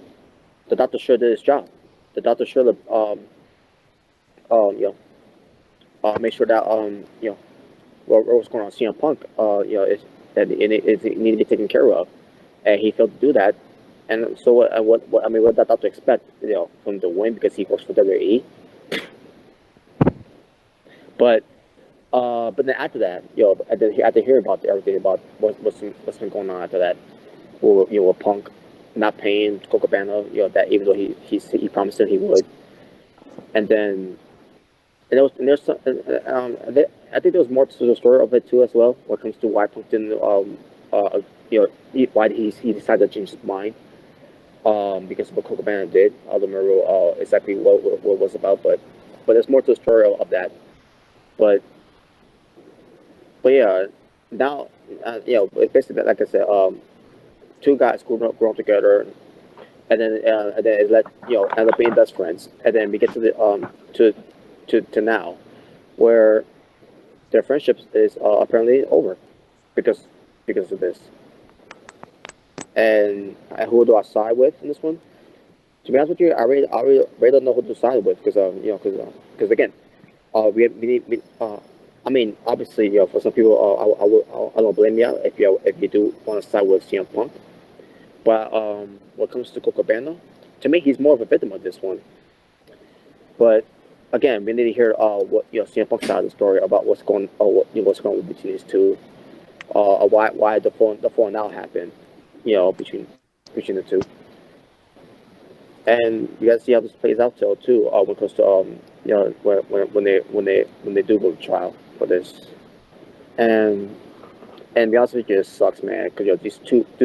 the doctor sure did his job. The doctor should have make sure that what was going on with CM Punk, it needed to be taken care of, and he failed to do that. And so what did that doctor expect, from the win because he works for WWE? But then after that, after hearing about everything about what's been going on after that, with Punk not paying Colt Cabana, that even though he promised him he would, and there's some, I think there was more to the story of it too as well. When it comes to why Punk didn't, why he decided to change his mind. Because of what Colt Cabana did. I don't remember exactly what it was about, but there's more to the story of that. But yeah, now it's basically like I said, two guys grew up together, and then it end up being best friends, and then we get to the to now, where their friendship is apparently over because of this. And who do I side with in this one? To be honest with you, I really don't know who to side with because again, we need. I mean, obviously, for some people, I don't blame you if you do want to side with CM Punk. But when it comes to Colt Cabana, to me, he's more of a victim of this one. But again, we need to hear what CM Punk's side of the story about what's going on between these two, why the falling out happened. Between the two, and you guys see how this plays out too. When it comes to when they do go to trial for this, and the honest with you, it sucks, man, because these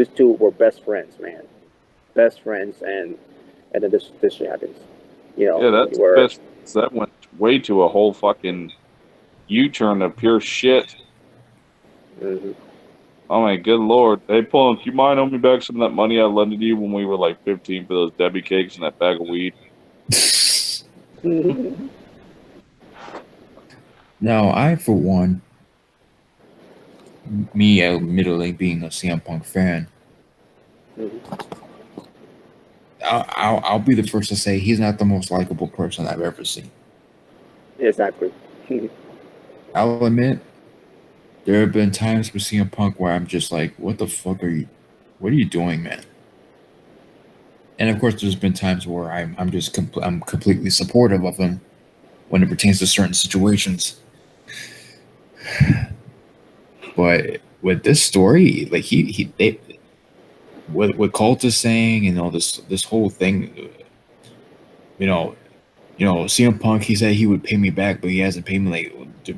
two were best friends, man, and then this shit happens. Yeah, that went way to a whole fucking U-turn of pure shit. Mm-hmm. Oh my good lord. Hey, Paul, do you mind owing me back some of that money I lended you when we were like 15 for those Debbie cakes and that bag of weed? Now, I, for one, me admittedly being a CM Punk fan, I'll be the first to say he's not the most likable person I've ever seen. Exactly. I'll admit there have been times with CM Punk where I'm just like, what the fuck are you? What are you doing, man? And of course, there's been times where I'm just I'm completely supportive of him when it pertains to certain situations. But with this story, like what Colt is saying and all this whole thing, you know, CM Punk, he said he would pay me back, but he hasn't paid me. Like,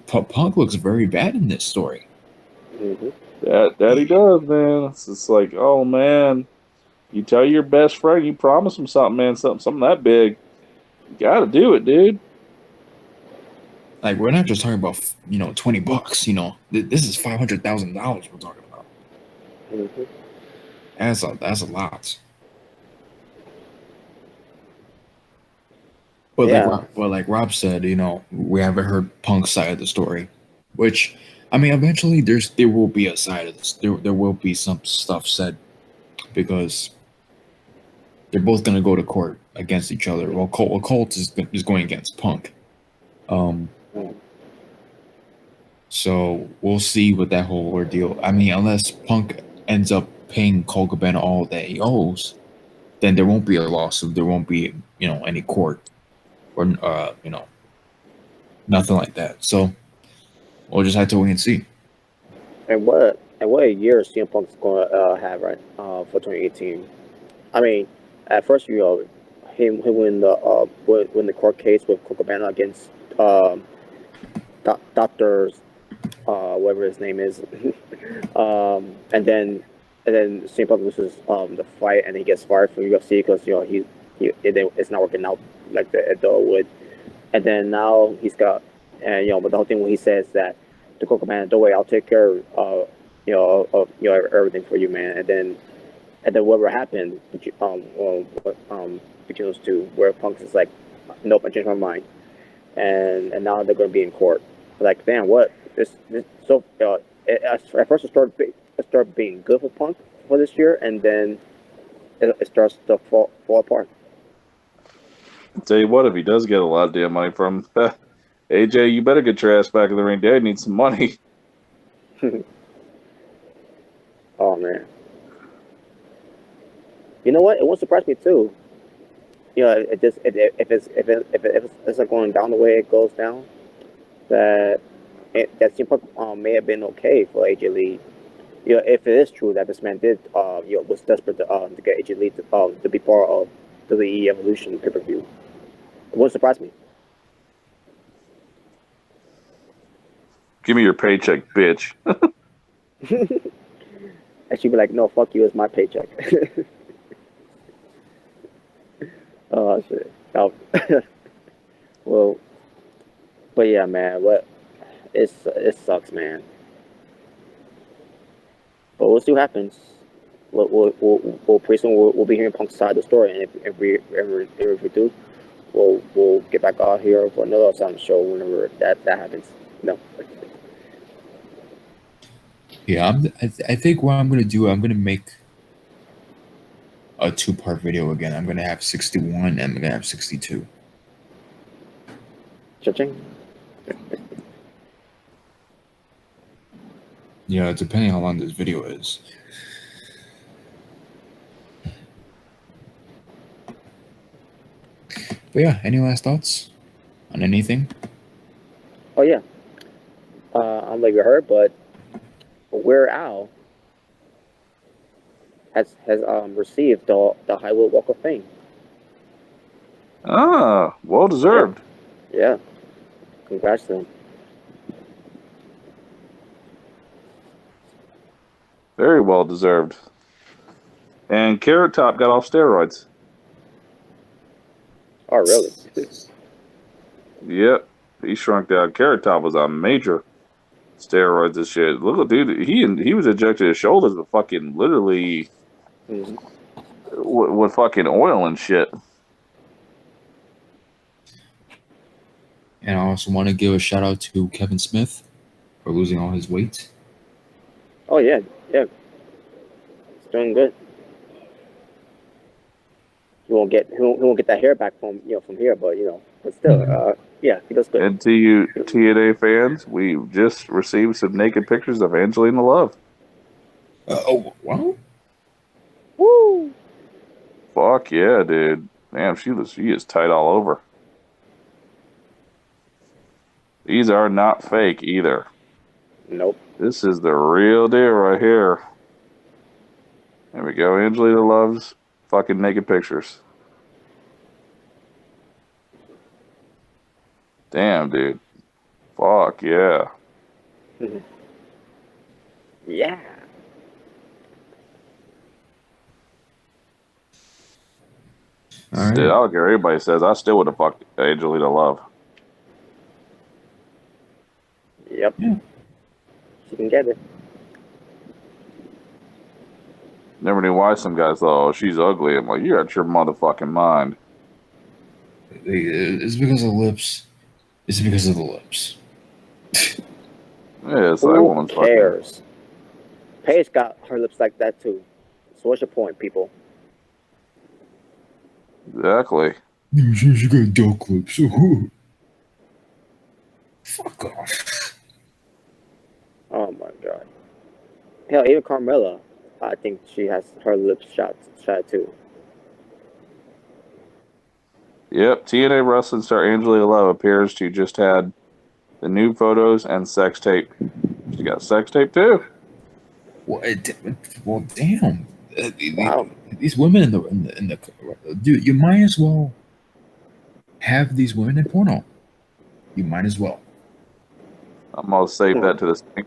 Punk looks very bad in this story. That he does, man. It's just like, oh man, you tell your best friend, you promise him something, man, something that big. You gotta do it, dude. Like, we're not just talking about $20. This is $500,000 we're talking about. That's a lot. But Yeah. like Rob said, we haven't heard Punk's side of the story, which, I mean, eventually there will be a side of this. There will be some stuff said because they're both going to go to court against each other. Well, Colt is going against Punk. So we'll see what that whole ordeal. I mean, unless Punk ends up paying Colt Cabana all that he owes, then there won't be a lawsuit. There won't be any court or nothing like that. So we'll just have to wait and see. And what a year CM Punk's going to have right for 2018. I mean, at first he win the court case with Colt Cabana against Doctors whatever his name is, and then CM Punk loses the fight and he gets fired from UFC because it's not working out like it would. And then now he's got, but the whole thing when he says that to Colt Cabana, don't worry, I'll take care of everything for you, man. And then whatever happened between those two, where Punk is like, nope, I changed my mind, and now they're going to be in court. Like, damn, what this so at first it started being good for Punk for this year, and then it starts to fall apart. I'll tell you what, if he does get a lot of damn money from AJ, you better get your ass back in the ring. Dad needs some money. Oh man, you know what? It won't surprise me too. If it's like going down the way it goes down, that CM Punk may have been okay for AJ Lee. If it is true that this man did was desperate to get AJ Lee to be part of the Evolution pay-per-view. It wouldn't surprise me. Give me your paycheck, bitch. And she'd be like, no, fuck you, it's my paycheck. Oh, shit. Oh. Well, but yeah, man, it sucks, man. But we'll see what happens. We'll pretty soon we'll be hearing Punk's side of the story, and if we do, we'll get back out here for another Asylum show whenever that happens. Yeah, I think what I'm gonna do, I'm gonna make a 2-part video again. I'm gonna have 61 and I'm gonna have 62. Cha-ching. Yeah, depending how long this video is. But yeah, any last thoughts on anything? Oh yeah. I don't know if you heard, but Weird Al has received the Hollywood Walk of Fame. Ah, well deserved. Yeah. Congrats to him. Very well deserved. And Carrot Top got off steroids. Oh really? Yep. He shrunk down. Carrot Top was on major steroids and shit. Look, dude, he was injecting his shoulders with fucking literally with fucking oil and shit. And I also want to give a shout out to Kevin Smith for losing all his weight. Oh yeah, yeah. It's doing good. He won't get that hair back from here, but but still, yeah, he does good. And to you TNA fans, we just received some naked pictures of Angelina Love. Oh, well. Woo! Fuck yeah, dude. Damn, she is tight all over. These are not fake either. Nope. This is the real deal right here. There we go. Angelina Love's fucking naked pictures. Damn, dude. Fuck yeah. Yeah. All right. Still, I don't care what anybody says. I still would have fucked Angelina Love. Yep. Yeah. She can get it. Never knew why some guys thought, oh, she's ugly. I'm like, you're out your motherfucking mind. It's because of the lips. It's because of the lips. Yeah, it's like Who woman's fucking. cares? Paige got her lips like that too. So what's your point, people? Exactly. She got dark lips. Fuck off. Oh my god. Hell, even Carmella, I think she has her lips shot too. Yep, TNA wrestling star Angelina Love appears to just had the nude photos and sex tape. She got sex tape too. Well, damn. Wow. These women in the dude, you might as well have these women in porno. You might as well. I'm gonna save that to the thing.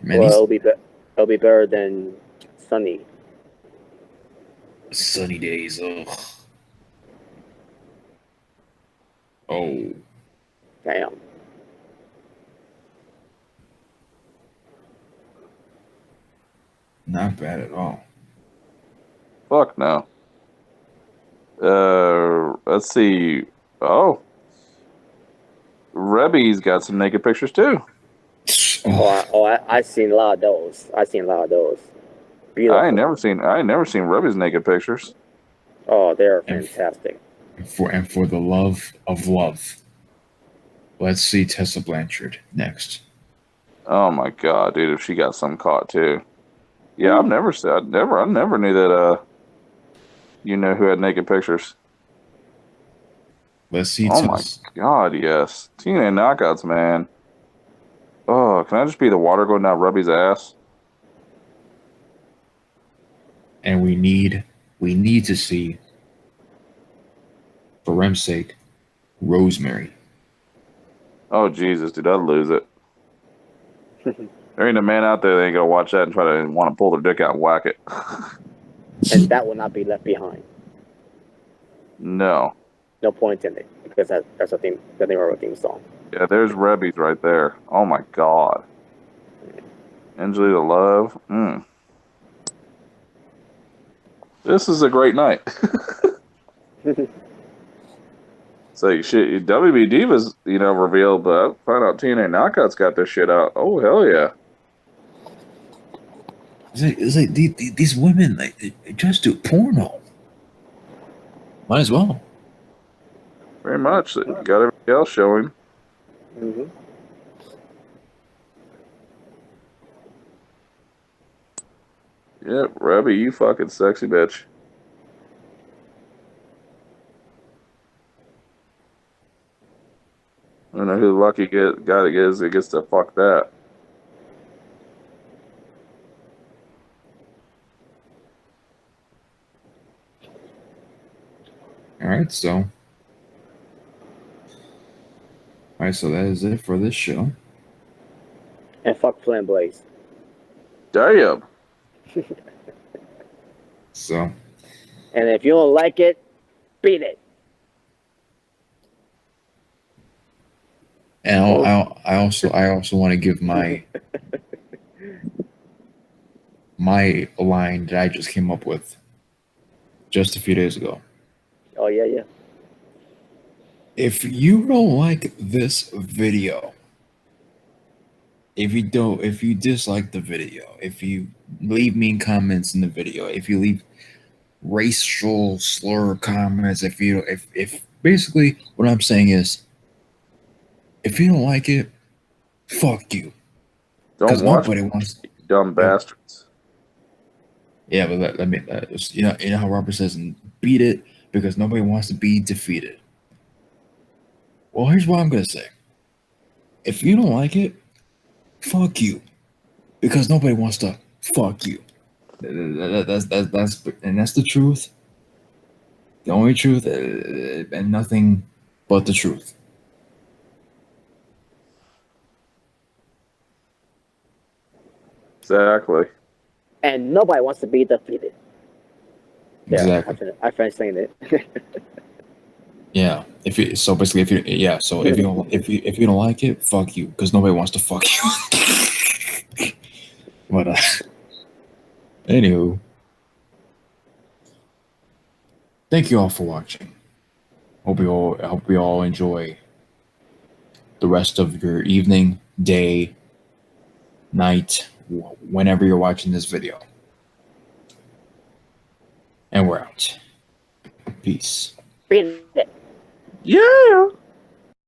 Man, Well, it'll be better than Sunny. sunny days. Ugh. Oh. Damn. Not bad at all. Fuck no. Let's see. Oh, Rebby's got some naked pictures too. I seen a lot of those. Beautiful. I ain't never seen Rebby's naked pictures. Oh, they're fantastic. For the love of love. Let's see Tessa Blanchard next. Oh my god, dude! If she got some caught too. Yeah, I never knew that. Who had naked pictures. Let's see. Oh my god, yes. TNA knockouts, man. Oh, can I just be the water going down Rebby's ass? And we need to see, for Rem's sake, Rosemary. Oh Jesus, dude, I'd lose it. There ain't a man out there that ain't gonna watch that and try to want to pull their dick out and whack it. And that will not be left behind. No. No point in it, because that's the name of our theme song. Yeah, there's Rebby's right there. Oh my god. Angelina Love. This is a great night. So shit, WB Divas, revealed, but I found out TNA Knockouts got this shit out. Oh hell yeah! It's like these women, they just do porno. Might as well. Very much. Got everybody else showing. Mm-hmm. Yep, Rebby, you fucking sexy bitch. I don't know who the lucky guy that gets to fuck that. All right, so that is it for this show. And fuck Flamboys. Damn. So, And if you don't like it, beat it. and I also want to give my line that I just came up with just a few days ago. Oh yeah. If you don't like this video, if you dislike the video, if you leave mean comments in the video, if you leave racial slur comments, if basically what I'm saying is, if you don't like it, fuck you. Don't watch nobody wants. dumb bastards. Yeah, but let me. You know how Robert says, "Beat it," because nobody wants to be defeated. Well, here's what I'm gonna say. If you don't like it, fuck you, because nobody wants to fuck you. That's the truth. The only truth, and nothing but the truth. Exactly. And nobody wants to be defeated. Yeah, Exactly. I finished saying it. Yeah. If you don't like it, fuck you, because nobody wants to fuck you. But anywho, thank you all for watching. I hope you all enjoy the rest of your evening, day, night, whenever you're watching this video. And we're out. Peace. Beat it. Yeah.